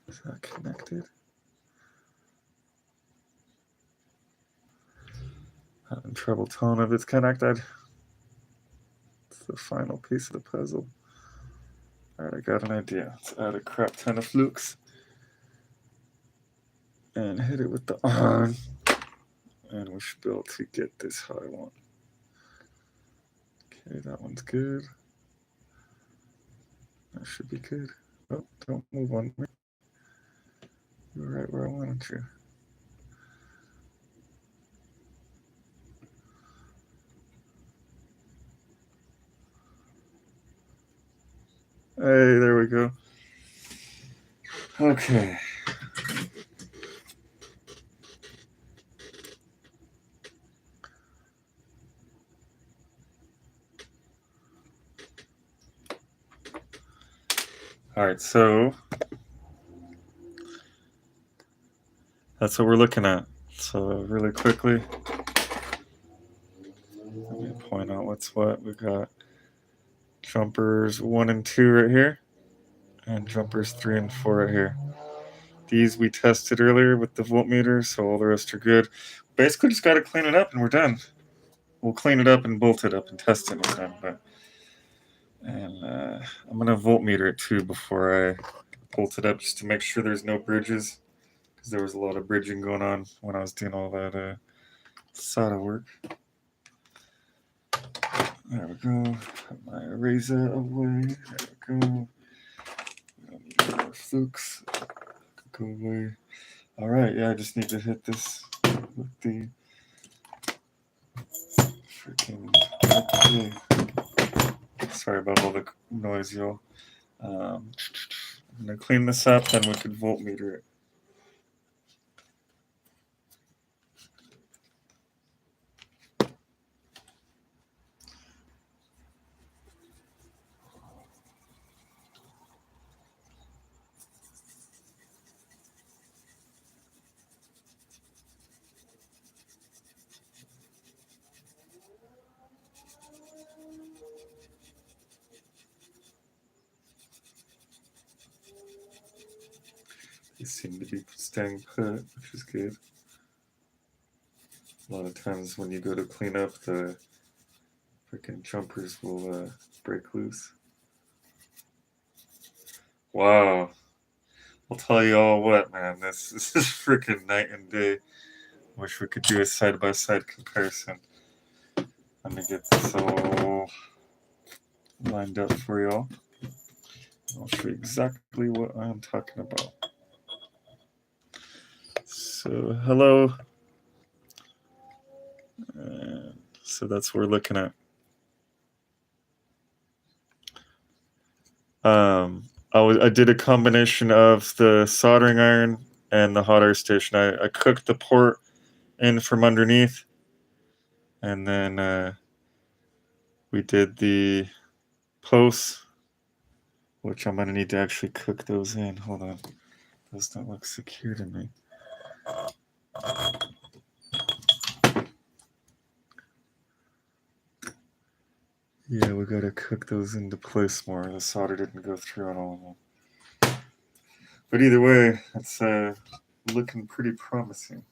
[SPEAKER 1] Is that connected? Having trouble telling if it's connected. It's the final piece of the puzzle. All right, I got an idea. Let's add a crap ton of Flux and hit it with the on, and we should be able to get this how I want. Okay, that one's good. That should be good. Oh, don't move on me. You're right where I wanted you. Hey, there we go. Okay. All right, so that's what we're looking at. So really quickly, let me point out what's what. We got jumpers 1 and 2 right here, and jumpers 3 and 4 right here. These we tested earlier with the voltmeter, so all the rest are good. Basically, just got to clean it up and we're done. We'll clean it up and bolt it up and test it and we're done. And I'm gonna voltmeter it too before I bolt it up, just to make sure there's no bridges, because there was a lot of bridging going on when I was doing all that solder work. There we go. Put my eraser away. There we go. We don't need more Flux. Go away. All right, yeah, I just need to hit this with the freaking. Sorry about all the noise, y'all. I'm gonna clean this up, then we could voltmeter it. They seem to be staying put, which is good. A lot of times when you go to clean up, the freaking jumpers will break loose. Wow. I'll tell you all what, man. This is freaking night and day. Wish we could do a side-by-side comparison. Let me get this all lined up for y'all. I'll show you exactly what I'm talking about. So, hello. And so that's what we're looking at. I did a combination of the soldering iron and the hot air station. I cooked the port in from underneath, and then we did the posts, which I'm gonna need to actually cook those in. Hold on, those don't look secure to me. Yeah, we gotta cook those into place more. The solder didn't go through on all of them. But either way, it's looking pretty promising.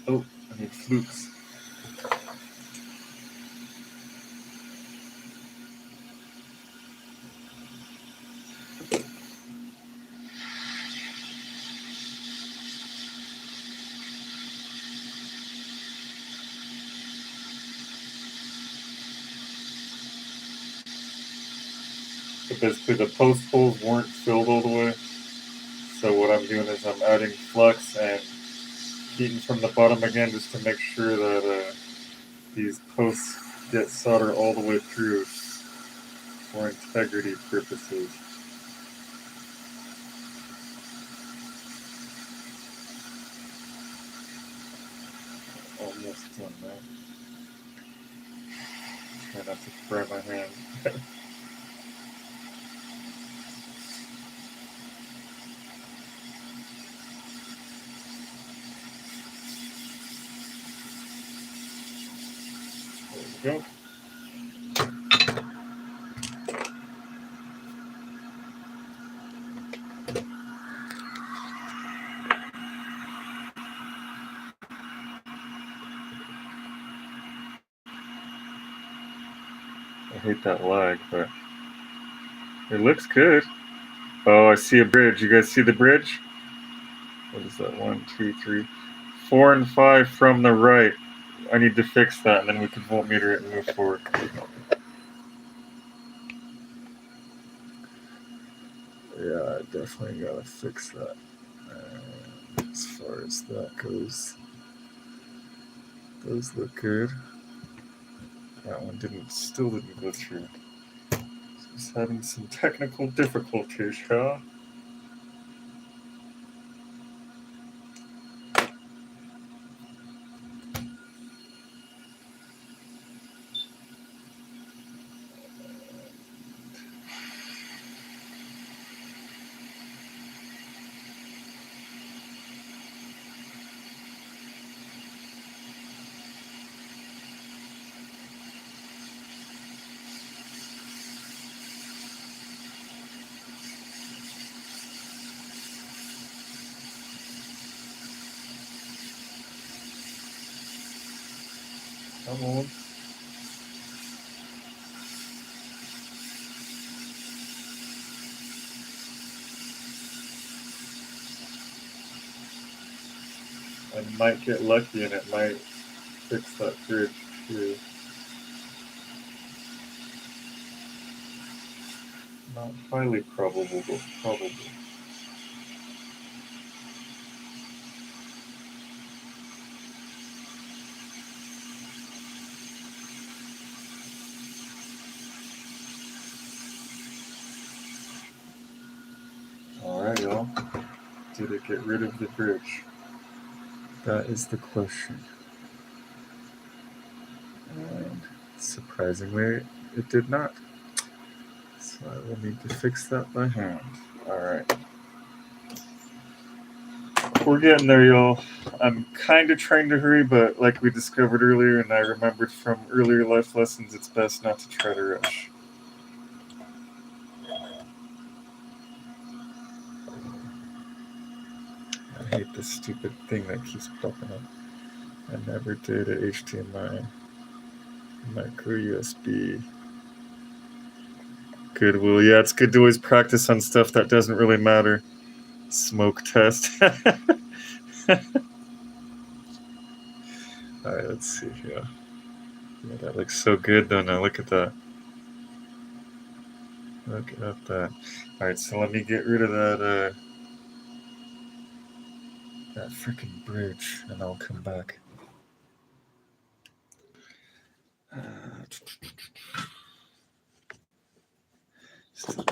[SPEAKER 1] Oh, I need Flux. So basically the post holes weren't filled all the way. So what I'm doing is I'm adding Flux and heating from the bottom again, just to make sure that these posts get solder all the way through for integrity purposes. Almost done now. Try not to fry my hand. There we go. I hate that lag, but it looks good. Oh, I see a bridge. You guys see the bridge? What is that? 1, 2, 3, 4, and 5 from the right. I need to fix that, and then we can voltmeter it and move forward. Yeah, I definitely gotta fix that. As far as that goes, those look good. That one still didn't go through. Just having some technical difficulties, huh? Come on. I might get lucky and it might fix that bridge too. Not highly probable, but probable. Alright, y'all. Did it get rid of the bridge? That is the question. And surprisingly, it did not. So I will need to fix that by hand. Alright. We're getting there, y'all. I'm kind of trying to hurry, but like we discovered earlier, and I remembered from earlier life lessons, it's best not to try to rush. I hate this stupid thing that keeps popping up. I never did a HDMI, micro USB. Goodwill. Yeah, it's good to always practice on stuff that doesn't really matter. Smoke test. Alright, let's see here. Yeah, that looks so good though now. Look at that. Look at that. Alright, so let me get rid of that that freaking bridge and I'll come back. Still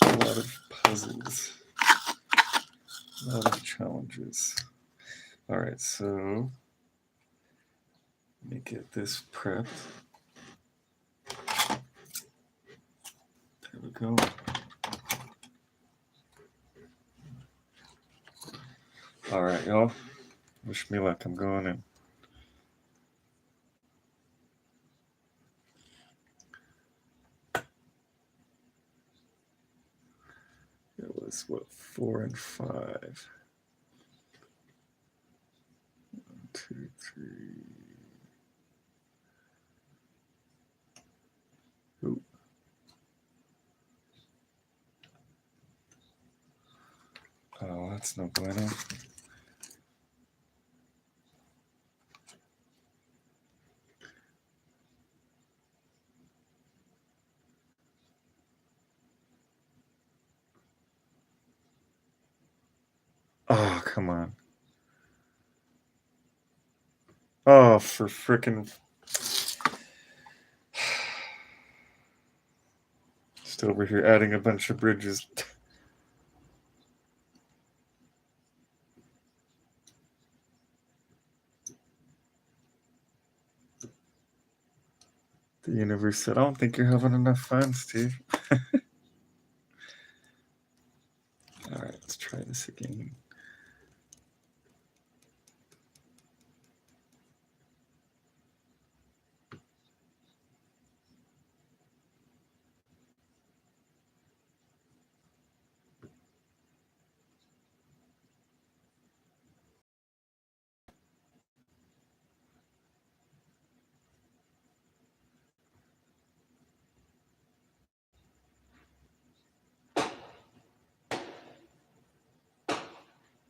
[SPEAKER 1] a lot of puzzles. A lot of challenges. Alright, so let me get this prepped. There we go. Alright, y'all. Wish me luck. I'm going in. It was, what, 4 and 5. 1, 2, 3. Ooh. Oh, that's no bueno. Oh, come on. Oh, for frickin'. Just over here adding a bunch of bridges. The universe said, I don't think you're having enough fun, Steve. All right, let's try this again.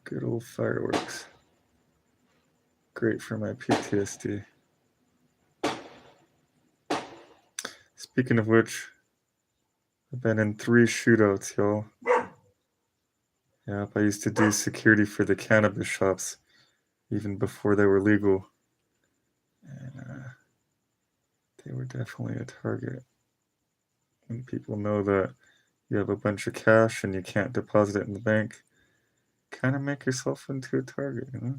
[SPEAKER 1] Good old fireworks. Great for my PTSD. Speaking of which, I've been in 3 shootouts, y'all. Yep, I used to do security for the cannabis shops even before they were legal. And they were definitely a target. When people know that you have a bunch of cash and you can't deposit it in the bank, kind of make yourself into a target, you know?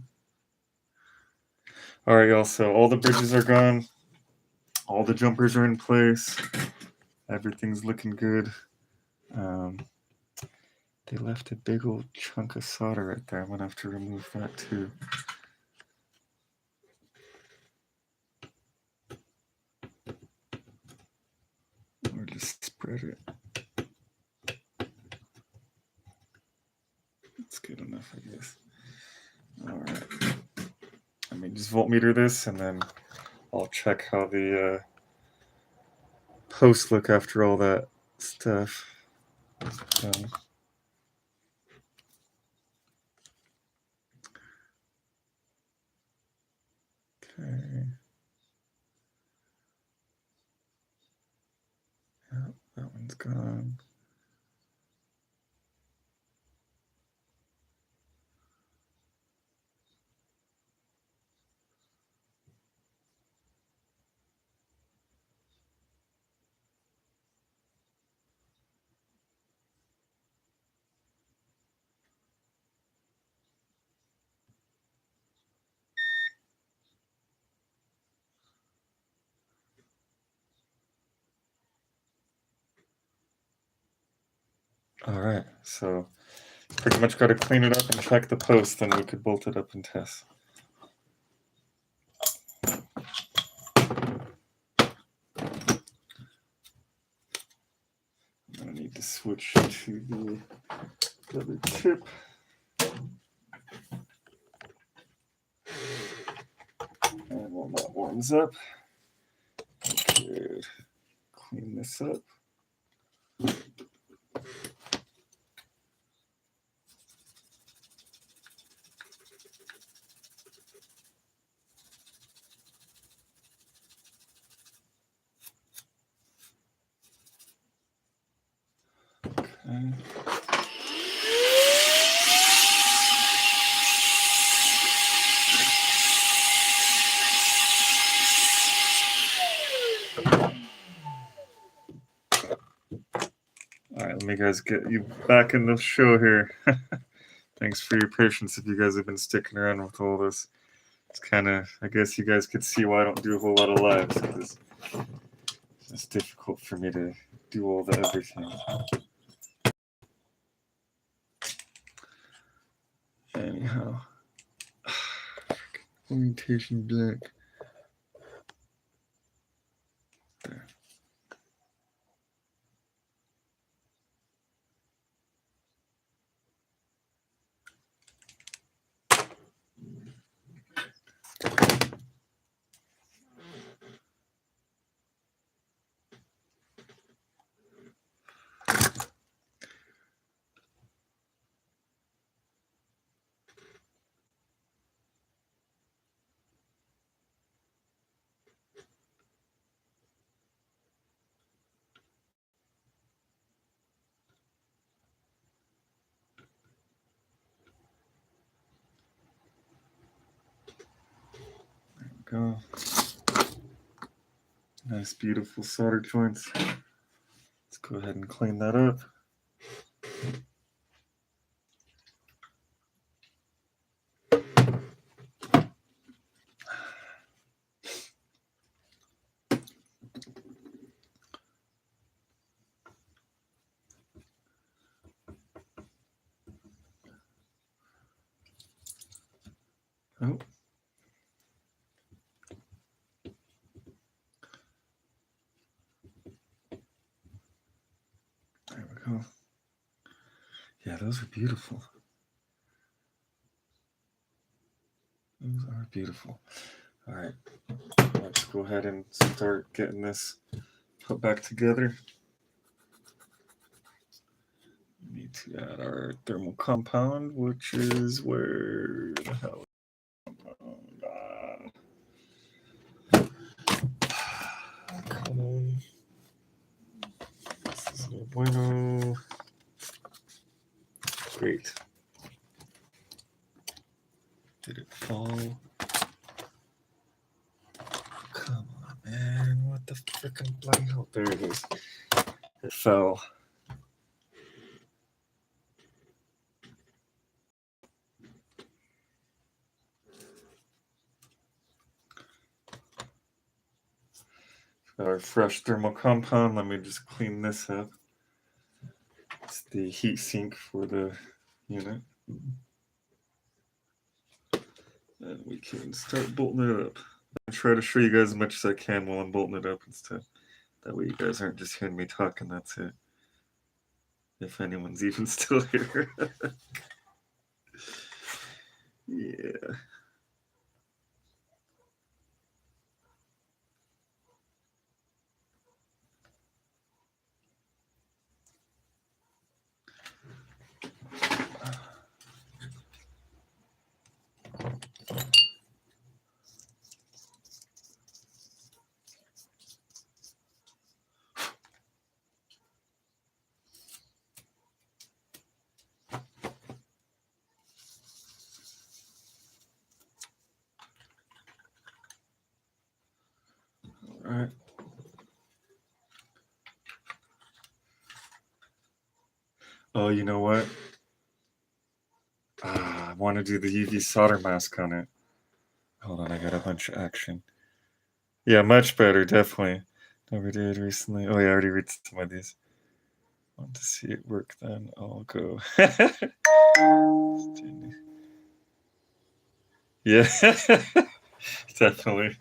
[SPEAKER 1] All right, y'all, so all the bridges are gone. All the jumpers are in place. Everything's looking good. They left a big old chunk of solder right there. I'm going to have to remove that too. Or just spread it. That's good enough, I guess. All right. Let me just voltmeter this, and then I'll check how the posts look after all that stuff is done. Okay. Yep, that one's gone. All right, so pretty much got to clean it up and check the post, then we could bolt it up and test. I need to switch to the other chip. And while that warms up, I could clean this up. Okay. All right, let me guys get you back in the show here. Thanks for your patience if you guys have been sticking around with all this. It's kind of, I guess you guys could see why I don't do a whole lot of lives, because it's difficult for me to do all the everything. Anyhow, orientation black. There. Go. Nice, beautiful solder joints. Let's go ahead and clean that up. Oh. There we go. Yeah, those are beautiful. Those are beautiful. All right, let's go ahead and start getting this put back together. We need to add our thermal compound, which is where the hell is come on. This is no bueno. Great. Did it fall? Come on, man. What the frickin' bloody hell? There it is. It fell. Our fresh thermal compound. Let me just clean this up. It's the heat sink for the unit. And we can start bolting it up. I'll try to show you guys as much as I can while I'm bolting it up and stuff. That way you guys aren't just hearing me talking, that's it. If anyone's even still here. Yeah. All right. Oh, you know what? I want to do the UV solder mask on it. Hold on, I got a bunch of action. Yeah, much better, definitely. Never did recently. Oh, yeah, I already read some of these. Want to see it work then? I'll go. Yeah, definitely.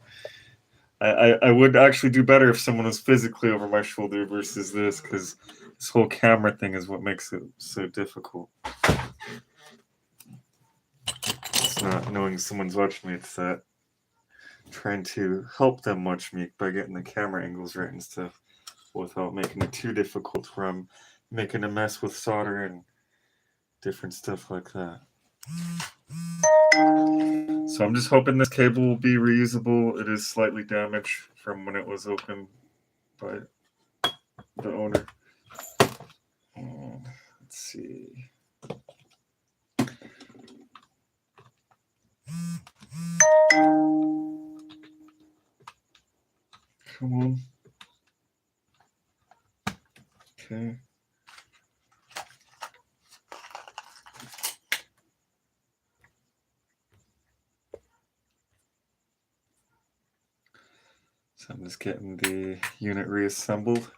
[SPEAKER 1] I would actually do better if someone was physically over my shoulder versus this, because this whole camera thing is what makes it so difficult. It's not knowing someone's watching me, it's that trying to help them watch me by getting the camera angles right and stuff without making it too difficult where I'm making a mess with solder and different stuff like that. So I'm just hoping this cable will be reusable. It is slightly damaged from when it was opened by the owner. And let's see. Come on. Okay. So I'm just getting the unit reassembled.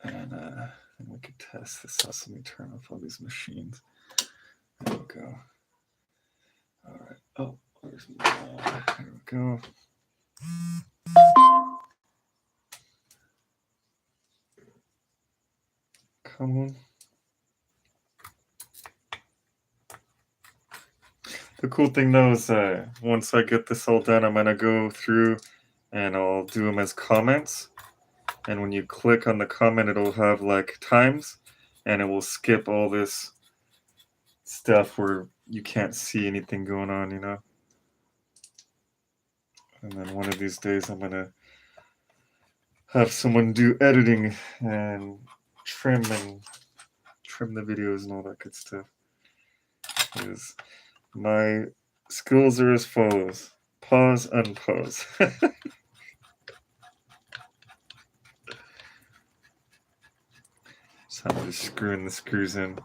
[SPEAKER 1] And we could test this out. So let me turn off all these machines. There we go. All right. Oh, where's my... There we go. Come on. The cool thing though is once I get this all done, I'm gonna go through and I'll do them as comments. And when you click on the comment, it'll have like times, and it will skip all this stuff where you can't see anything going on, you know. And then one of these days, I'm gonna have someone do editing and trim the videos and all that good stuff. Because my skills are as follows: pause, unpause. So I'm just screwing the screws in.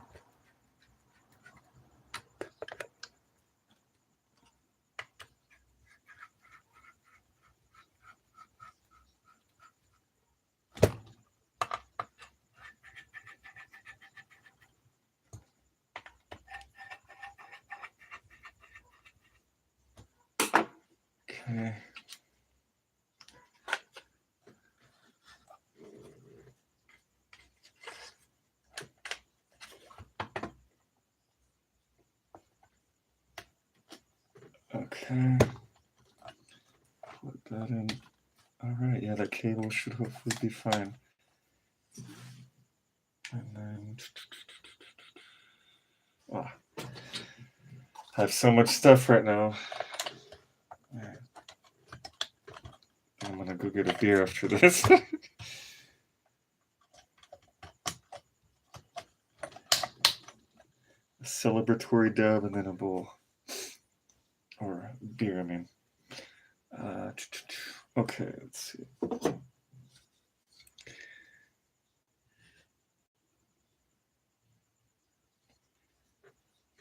[SPEAKER 1] Okay. Okay. Put that in. All right. Yeah, that cable should hopefully be fine. And then. Oh. I have so much stuff right now. I'm gonna go get a beer after this. A celebratory dab and then a bowl. Or beer, I mean. Okay, let's see.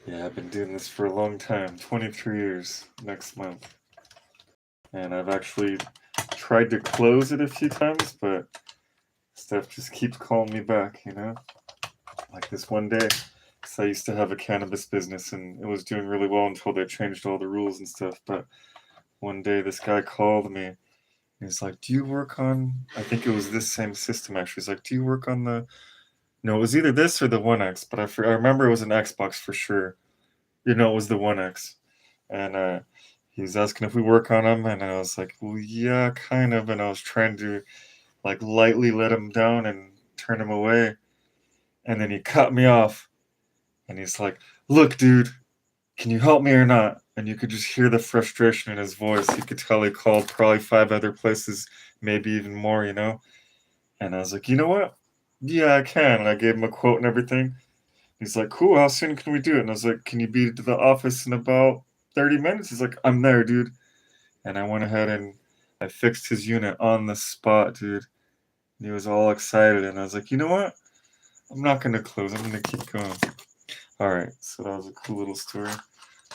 [SPEAKER 1] Yeah, I've been doing this for a long time, 23 years next month. And I've actually tried to close it a few times, but stuff just keeps calling me back, you know? Like this one day, because I used to have a cannabis business and it was doing really well until they changed all the rules and stuff. But one day this guy called me. He's like, do you work on, I think it was this same system actually. He's like, do you work on the, no, it was either this or the 1X, but I remember it was an Xbox for sure. You know, it was the 1X. And he was asking if we work on them, and I was like, well, yeah, kind of. And I was trying to, like, lightly let him down and turn him away. And then he cut me off. And he's like, look, dude, can you help me or not? And you could just hear the frustration in his voice. You could tell he called probably 5 other places, maybe even more, you know? And I was like, you know what? Yeah, I can. And I gave him a quote and everything. He's like, cool, how soon can we do it? And I was like, can you be to the office in about 30 minutes? He's like, I'm there, dude. And I went ahead and I fixed his unit on the spot, dude. And he was all excited. And I was like, you know what? I'm not going to close. I'm going to keep going. All right. So that was a cool little story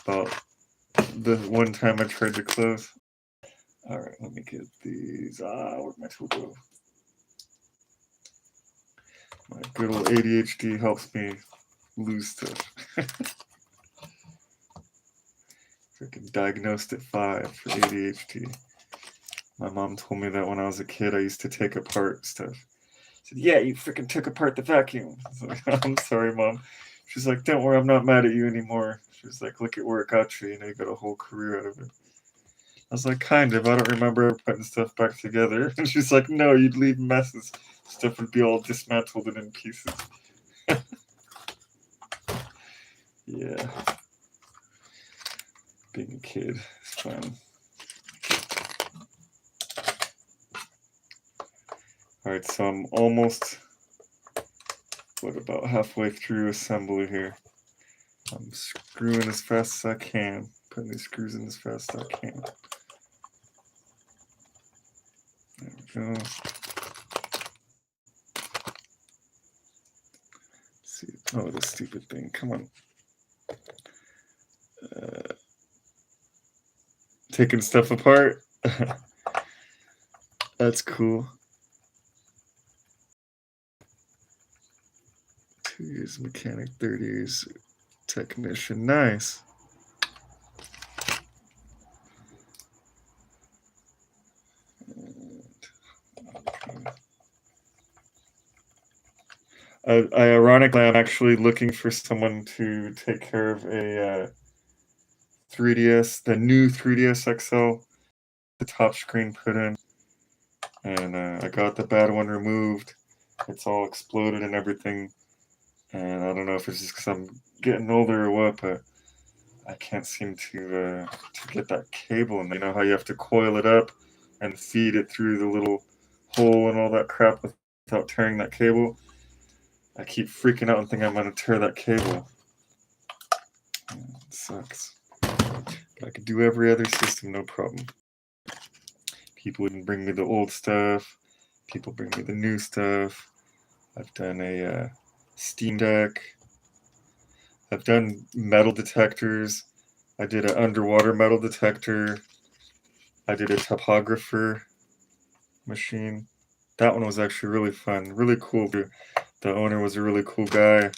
[SPEAKER 1] about the one time I tried to close. All right. Let me get these. Where'd my tool go? My good old ADHD helps me lose stuff. Freaking diagnosed at 5 for ADHD. My mom told me that when I was a kid, I used to take apart stuff. I said, yeah, you freaking took apart the vacuum. I was like, I'm sorry, Mom. She's like, don't worry, I'm not mad at you anymore. She was like, look at where it got you. You know, you got a whole career out of it. I was like, kind of. I don't remember putting stuff back together. And she's like, no, you'd leave messes. Stuff would be all dismantled and in pieces. Yeah. Being a kid is fun. All right, so I'm almost, about halfway through assembly here. I'm screwing as fast as I can, putting these screws in as fast as I can. There we go. Let's see. Oh, this stupid thing. Come on. Taking stuff apart. That's cool. 2 years mechanic, 30 years technician. Nice. Ironically, I'm actually looking for someone to take care of a 3DS, the new 3DS XL, the top screen put in, and I got the bad one removed. It's all exploded and everything, and I don't know if it's just because I'm getting older or what, but I can't seem to get that cable in. You know how you have to coil it up and feed it through the little hole and all that crap without tearing that cable? I keep freaking out and think I'm going to tear that cable. It sucks. But I could do every other system, no problem. People wouldn't bring me the old stuff. People bring me the new stuff. I've done a Steam Deck. I've done metal detectors. I did an underwater metal detector. I did a topographer machine. That one was actually really fun, really cool. The owner was a really cool guy.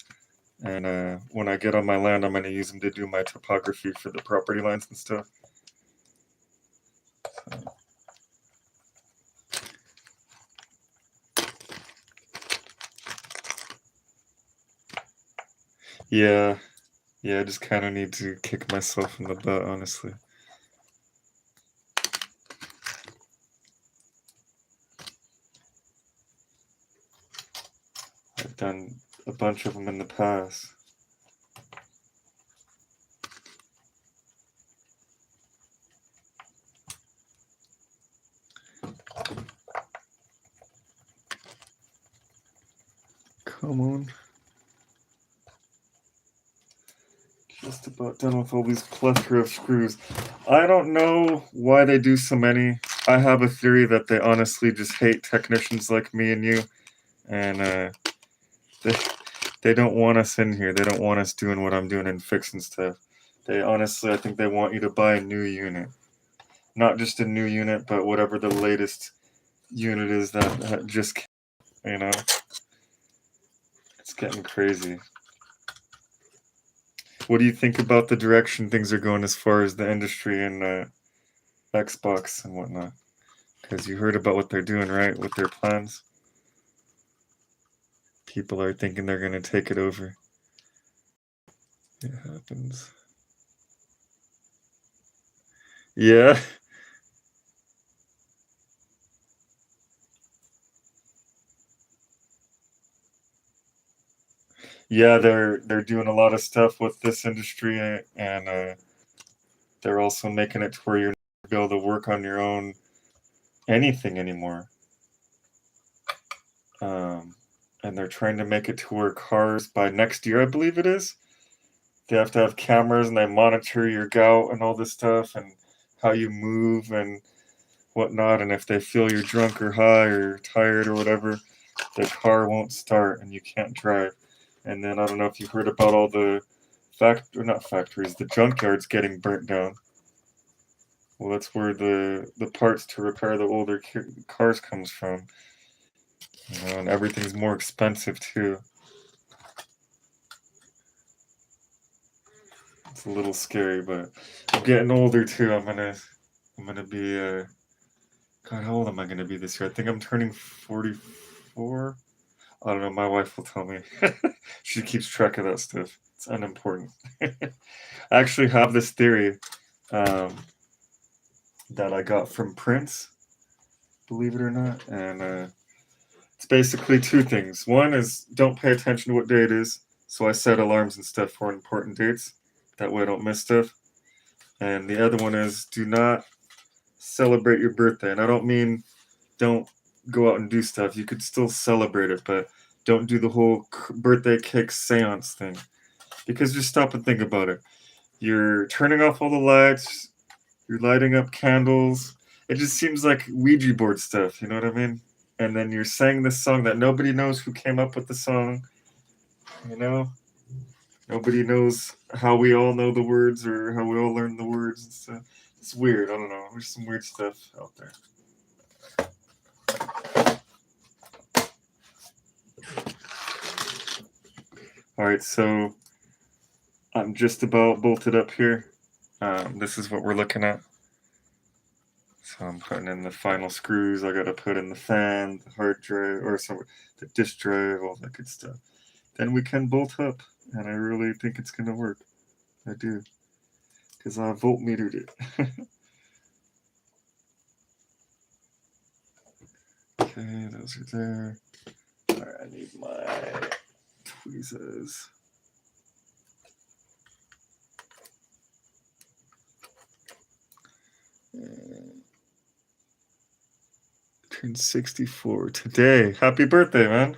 [SPEAKER 1] And when I get on my land, I'm going to use him to do my topography for the property lines and stuff. Yeah, I just kind of need to kick myself in the butt, honestly. I've done a bunch of them in the past. Come on. Just about done with all these plethora of screws. I don't know why they do so many. I have a theory that they honestly just hate technicians like me and you, and they don't want us in here. They don't want us doing what I'm doing and fixing stuff. They honestly, I think they want you to buy a new unit. Not just a new unit, but whatever the latest unit is that just came, you know? It's getting crazy. What do you think about the direction things are going as far as the industry and Xbox and whatnot? Because you heard about what they're doing, right? With their plans. People are thinking they're going to take it over. It happens. Yeah. Yeah, they're doing a lot of stuff with this industry, and they're also making it to where you're not gonna be able to work on your own anything anymore. And they're trying to make it to where cars by next year, I believe it is, they have to have cameras and they monitor your gout and all this stuff and how you move and whatnot. And if they feel you're drunk or high or tired or whatever, the car won't start and you can't drive. And then I don't know if you heard about all the not factories, the junkyards getting burnt down. Well, that's where the parts to repair the older cars comes from. You know, and everything's more expensive too. It's a little scary, but I'm getting older too. I'm gonna be God, how old am I gonna be this year? I think I'm turning 44. I don't know. My wife will tell me. She keeps track of that stuff. It's unimportant. I actually have this theory um, that I got from Prince, believe it or not, and it's basically two things. One is don't pay attention to what day it is, so I set alarms and stuff for important dates. That way I don't miss stuff. And the other one is do not celebrate your birthday. And I don't mean don't go out and do stuff. You could still celebrate it, but don't do the whole birthday cake seance thing. Because just stop and think about it. You're turning off all the lights, you're lighting up candles. It just seems like Ouija board stuff, you know what I mean? And then you're saying this song that nobody knows who came up with the song, you know? Nobody knows how we all know the words or how we all learn the words and stuff. It's weird. I don't know. There's some weird stuff out there. All right, so I'm just about bolted up here. This is what we're looking at. So I'm putting in the final screws. I got to put in the fan, the hard drive, or the disk drive, all that good stuff. Then we can bolt up, and I really think it's going to work. I do. Because I voltmetered it. Okay, those are there. All right, I need my tweezers. Turned 64 today. Happy birthday, man.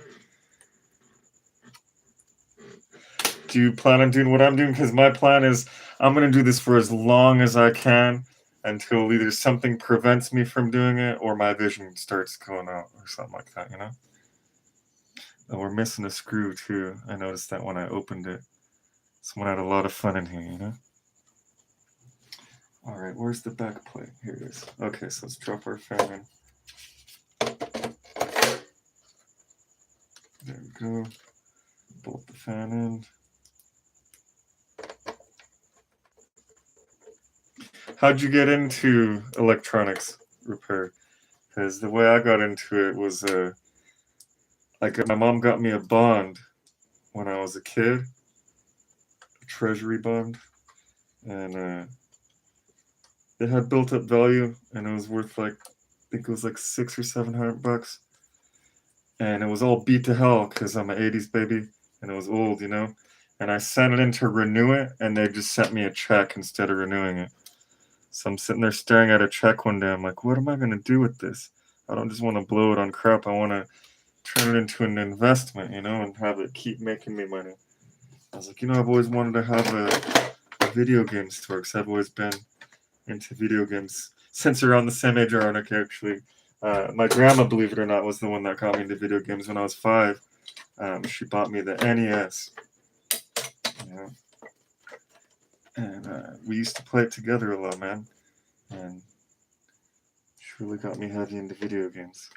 [SPEAKER 1] Do you plan on doing what I'm doing? Because my plan is I'm going to do this for as long as I can until either something prevents me from doing it or my vision starts going out or something like that, you know? Oh, we're missing a screw too. I noticed that when I opened it. Someone had a lot of fun in here, you know? All right, where's the back plate? Here it is. Okay, so let's drop our fan in. There we go. Bolt the fan in. How'd you get into electronics repair? Because the way I got into it was my mom got me a bond when I was a kid, treasury bond, and it had built up value, and it was worth like, I think it was like $600 or $700, and it was all beat to hell because I'm an '80s baby, and it was old, you know. And I sent it in to renew it, and they just sent me a check instead of renewing it. So I'm sitting there staring at a check one day. I'm like, what am I gonna do with this? I don't just want to blow it on crap. I want to turn it into an investment, you know, and have it keep making me money. I was like, you know, I've always wanted to have a video game store because I've always been into video games since around the same age ironic, actually. My grandma, believe it or not, was the one that got me into video games when I was 5. She bought me the NES. Yeah. And we used to play it together a lot, man. And she really got me heavy into video games.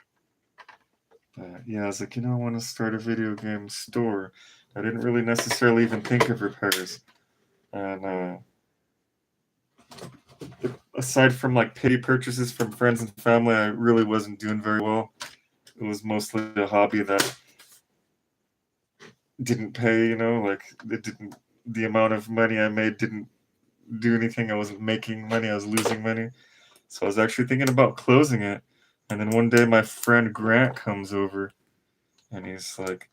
[SPEAKER 1] Yeah, I was like, you know, I want to start a video game store. I didn't really necessarily even think of repairs. And aside from like pity purchases from friends and family, I really wasn't doing very well. It was mostly a hobby that didn't pay, you know, like the amount of money I made didn't do anything. I wasn't making money, I was losing money. So I was actually thinking about closing it. And then one day my friend Grant comes over and he's like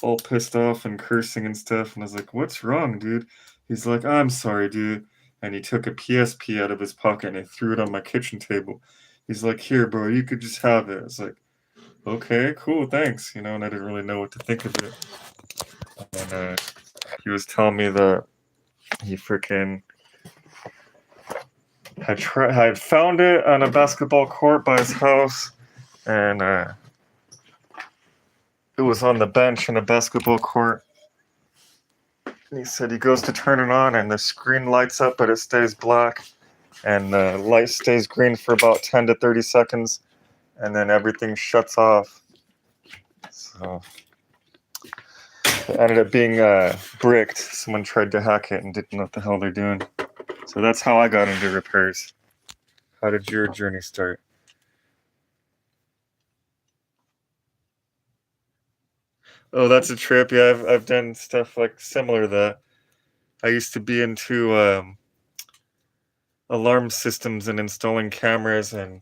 [SPEAKER 1] all pissed off and cursing and stuff. And I was like, what's wrong, dude? He's like, I'm sorry, dude. And he took a PSP out of his pocket and he threw it on my kitchen table. He's like, here, bro, you could just have it. It's like, okay, cool, thanks. You know, and I didn't really know what to think of it. And he was telling me that he freaking had found it on a basketball court by his house, and it was on the bench in a basketball court. And he said he goes to turn it on, and the screen lights up, but it stays black, and the light stays green for about 10 to 30 seconds, and then everything shuts off. So it ended up being bricked. Someone tried to hack it and didn't know what the hell they're doing. So that's how I got into repairs. How did your journey start? Oh, that's a trip. Yeah, I've done stuff like similar to that. I used to be into alarm systems and installing cameras and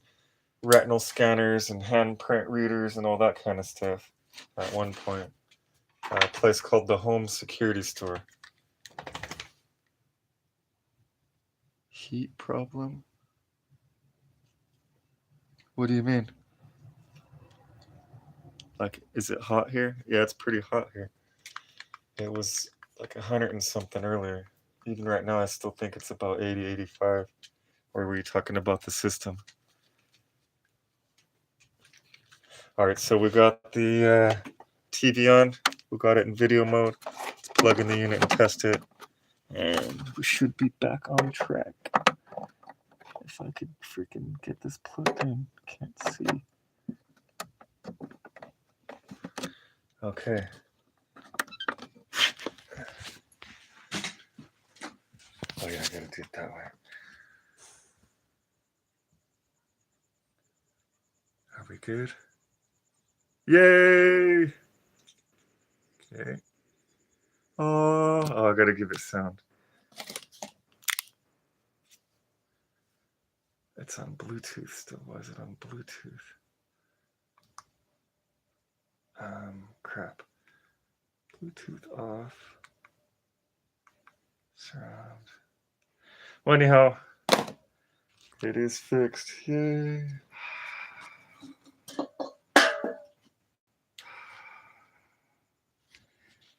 [SPEAKER 1] retinal scanners and handprint readers and all that kind of stuff at one point. A place called the Home Security Store. Heat problem? What do you mean? Like, is it hot here? Yeah, it's pretty hot here. It was like 100 and something earlier. Even right now, I still think it's about 80, 85. Or were you talking about the system? All right, so we got the TV on. We got it in video mode. Let's plug in the unit and test it. And we should be back on track. If I could freaking get this plugged in. Can't see. Okay. Oh yeah, I gotta do it that way. Are we good? Yay! Okay. Oh, I gotta give it sound. It's on Bluetooth still. Why is it on Bluetooth? Crap. Bluetooth off. Surround. Well, anyhow, it is fixed. Yay.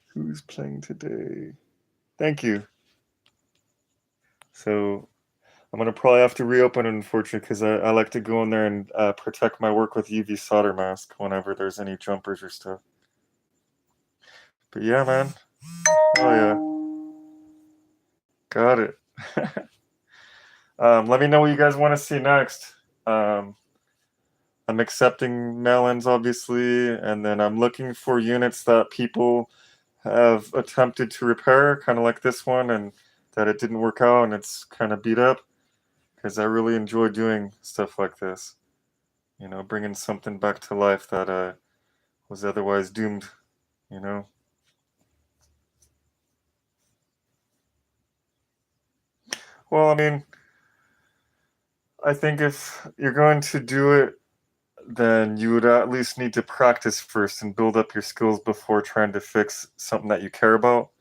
[SPEAKER 1] Who's playing today? Thank you. So I'm going to probably have to reopen it, unfortunately, because I like to go in there and protect my work with UV solder mask whenever there's any jumpers or stuff. But yeah, man. Oh, yeah. Got it. Let me know what you guys want to see next. I'm accepting mail-ins, obviously, and then I'm looking for units that people have attempted to repair, kind of like this one, and that it didn't work out and it's kind of beat up, because I really enjoy doing stuff like this. You know, bringing something back to life that was otherwise doomed, you know. Well, I mean, I think if you're going to do it, then you would at least need to practice first and build up your skills before trying to fix something that you care about.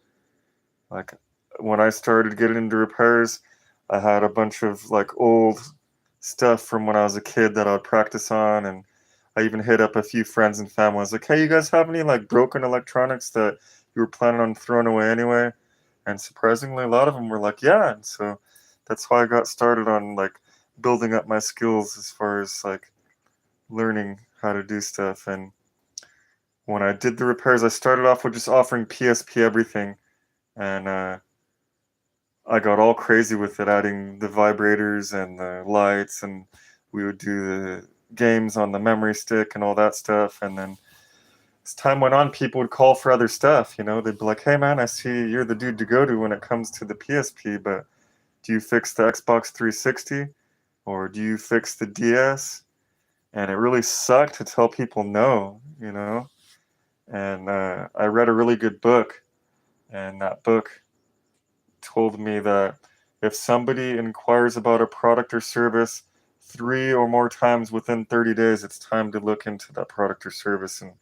[SPEAKER 1] Like when I started getting into repairs, I had a bunch of like old stuff from when I was a kid that I would practice on, and I even hit up a few friends and family. I was like, "Hey, you guys have any like broken electronics that you were planning on throwing away anyway?" And surprisingly, a lot of them were like, "Yeah." And so that's how I got started on like building up my skills as far as like learning how to do stuff. And when I did the repairs, I started off with just offering PSP everything, and I got all crazy with it, adding the vibrators and the lights, and we would do the games on the memory stick and all that stuff. And then as time went on, people would call for other stuff. You know, they'd be like, "Hey, man, I see you're the dude to go to when it comes to the PSP, but do you fix the Xbox 360 or do you fix the DS?" And it really sucked to tell people no, you know. And I read a really good book, and that book told me that if somebody inquires about a product or service 3 or more times within 30 days, it's time to look into that product or service and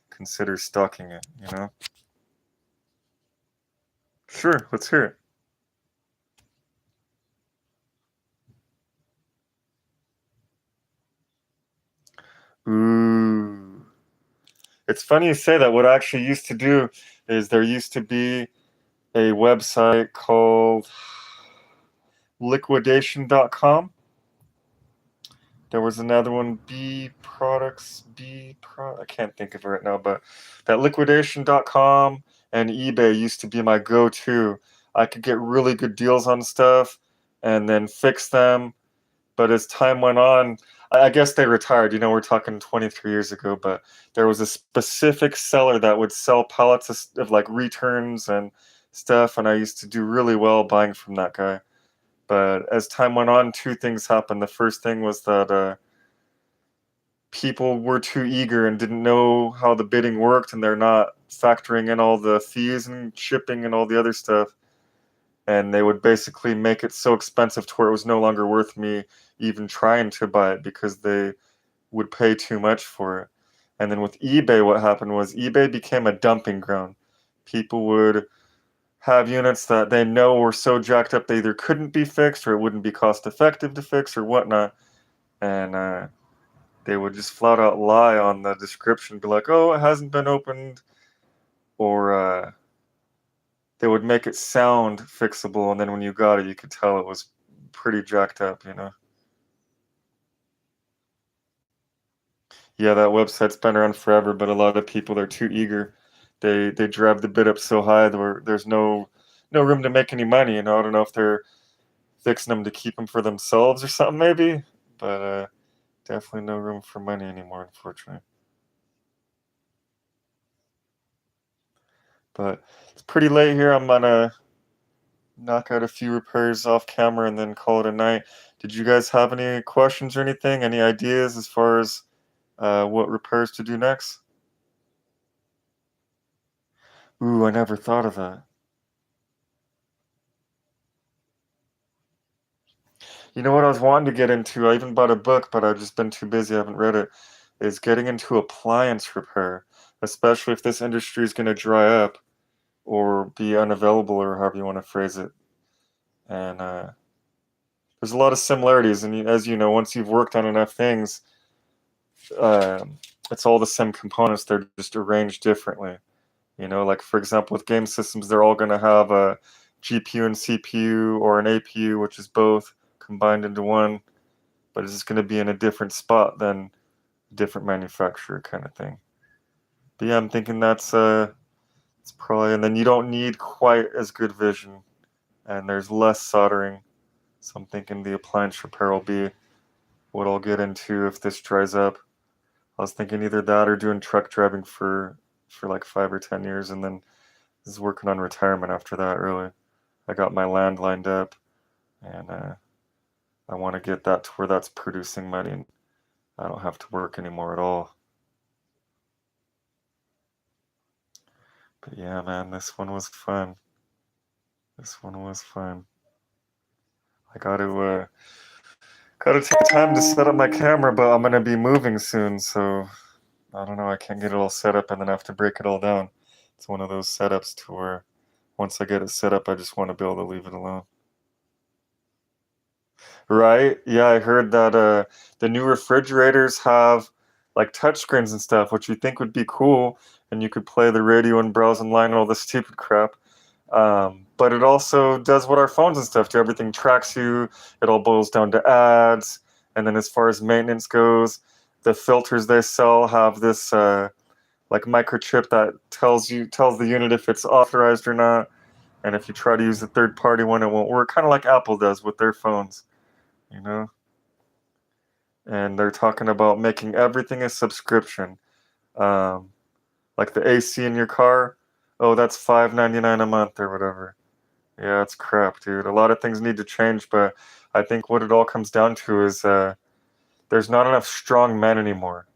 [SPEAKER 1] consider stocking it, you know? Sure, let's hear it. Ooh. It's funny you say that. What I actually used to do is there used to be a website called liquidation.com. There was another one, I can't think of it right now, but that liquidation.com and eBay used to be my go-to. I could get really good deals on stuff and then fix them. But as time went on, I guess they retired. You know, we're talking 23 years ago, but there was a specific seller that would sell pallets of like returns and stuff, and I used to do really well buying from that guy. But as time went on, two things happened. The first thing was that people were too eager and didn't know how the bidding worked, and they're not factoring in all the fees and shipping and all the other stuff. And they would basically make it so expensive to where it was no longer worth me even trying to buy it because they would pay too much for it. And then with eBay, what happened was eBay became a dumping ground. People would have units that they know were so jacked up they either couldn't be fixed or it wouldn't be cost effective to fix or whatnot. And they would just flat out lie on the description, be like, "Oh, it hasn't been opened," or they would make it sound fixable, and then when you got it, you could tell it was pretty jacked up, you know? Yeah, that website's been around forever, but a lot of people, they're too eager. They drive the bid up so high where there's no room to make any money, you know? I don't know if they're fixing them to keep them for themselves or something maybe, but definitely no room for money anymore, unfortunately. But it's pretty late here. I'm gonna knock out a few repairs off camera and then call it a night. Did you guys have any questions or anything? Any ideas as far as what repairs to do next? Ooh, I never thought of that. You know what I was wanting to get into? I even bought a book, but I've just been too busy. I haven't read it. Is getting into appliance repair, especially if this industry is going to dry up or be unavailable, or however you want to phrase it. And there's a lot of similarities. And as you know, once you've worked on enough things, it's all the same components. They're just arranged differently. You know, like for example, with game systems, they're all going to have a GPU and CPU or an APU, which is both combined into one, but it's just going to be in a different spot than a different manufacturer kind of thing. But yeah, I'm thinking it's probably, and then you don't need quite as good vision, and there's less soldering. So I'm thinking the appliance repair will be what I'll get into if this dries up. I was thinking either that or doing truck driving for like 5 or 10 years, and then is working on retirement after that. Really, I got my land lined up, and I want to get that to where that's producing money, and I don't have to work anymore at all. But yeah, man, this one was fun. This one was fun. I gotta take time to set up my camera, but I'm gonna be moving soon, so I don't know. I can't get it all set up and then have to break it all down. It's one of those setups to where once I get it set up, I just want to be able to leave it alone. Right? Yeah, I heard that the new refrigerators have like touchscreens and stuff, which you think would be cool, and you could play the radio and browse online and all this stupid crap. But it also does what our phones and stuff do. Everything tracks you. It all boils down to ads. And then as far as maintenance goes, the filters they sell have this like microchip that tells the unit if it's authorized or not. And if you try to use a third party one, it won't work. Kind of like Apple does with their phones, you know? And they're talking about making everything a subscription. Um, like the AC in your car, oh, that's $5.99 a month or whatever. Yeah, it's crap, dude. A lot of things need to change, but I think what it all comes down to is there's not enough strong men anymore.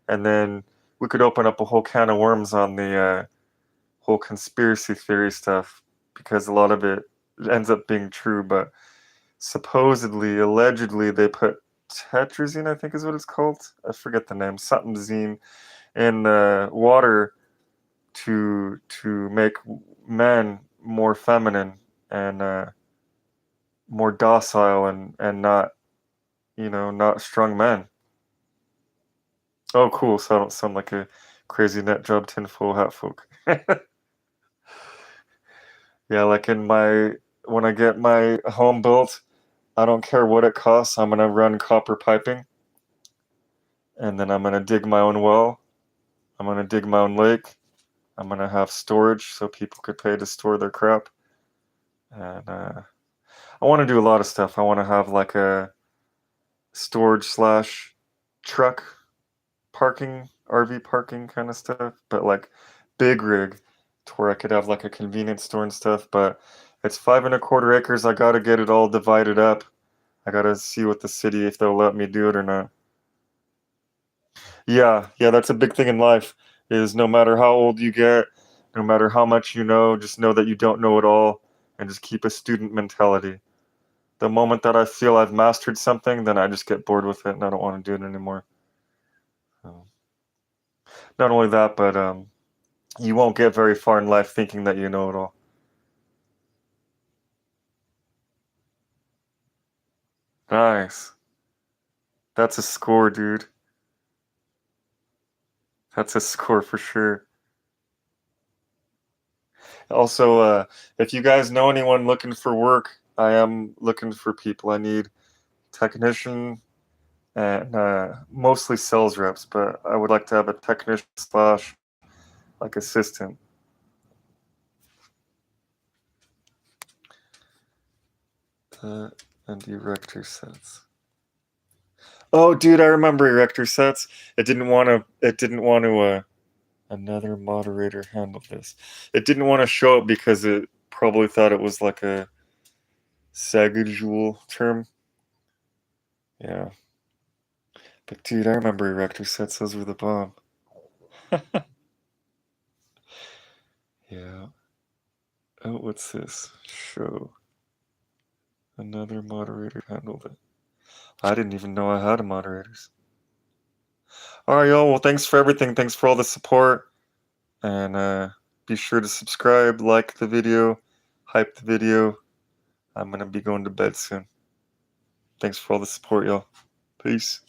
[SPEAKER 1] And then we could open up a whole can of worms on the whole conspiracy theory stuff because a lot of it ends up being true, but supposedly, allegedly, they put tetrazine, I think is what it's called. I forget the name. Something zine in the water to make men more feminine and more docile and not not strong men. Oh, cool. So I don't sound like a crazy nut job tinfoil hat folk. Yeah, like when I get my home built, I don't care what it costs. I'm gonna run copper piping, and then I'm gonna dig my own well. I'm gonna dig my own lake. I'm gonna have storage so people could pay to store their crap. And I want to do a lot of stuff. I want to have like a storage slash truck parking, RV parking kind of stuff, but like big rig to where I could have like a convenience store and stuff. But it's 5.25 acres. I got to get it all divided up. I got to see what the city, if they'll let me do it or not. Yeah, that's a big thing in life is no matter how old you get, no matter how much you know, just know that you don't know it all and just keep a student mentality. The moment that I feel I've mastered something, then I just get bored with it and I don't want to do it anymore. Not only that, but you won't get very far in life thinking that you know it all. Nice. That's a score, dude. That's a score for sure. Also, if you guys know anyone looking for work, I am looking for people. I need technician and mostly sales reps, but I would like to have a technician slash like assistant. And erector sets. Oh, dude, I remember erector sets. It didn't want to. It didn't want to. Another moderator handled this. It didn't want to show it because it probably thought it was like a sexual term. Yeah. But dude, I remember erector sets. Those were the bomb. Yeah. Oh, what's this? Show. Another moderator handled it. I didn't even know I had moderators. All right, y'all. Well, thanks for everything. Thanks for all the support. And be sure to subscribe, like the video, hype the video. I'm going to be going to bed soon. Thanks for all the support, y'all. Peace.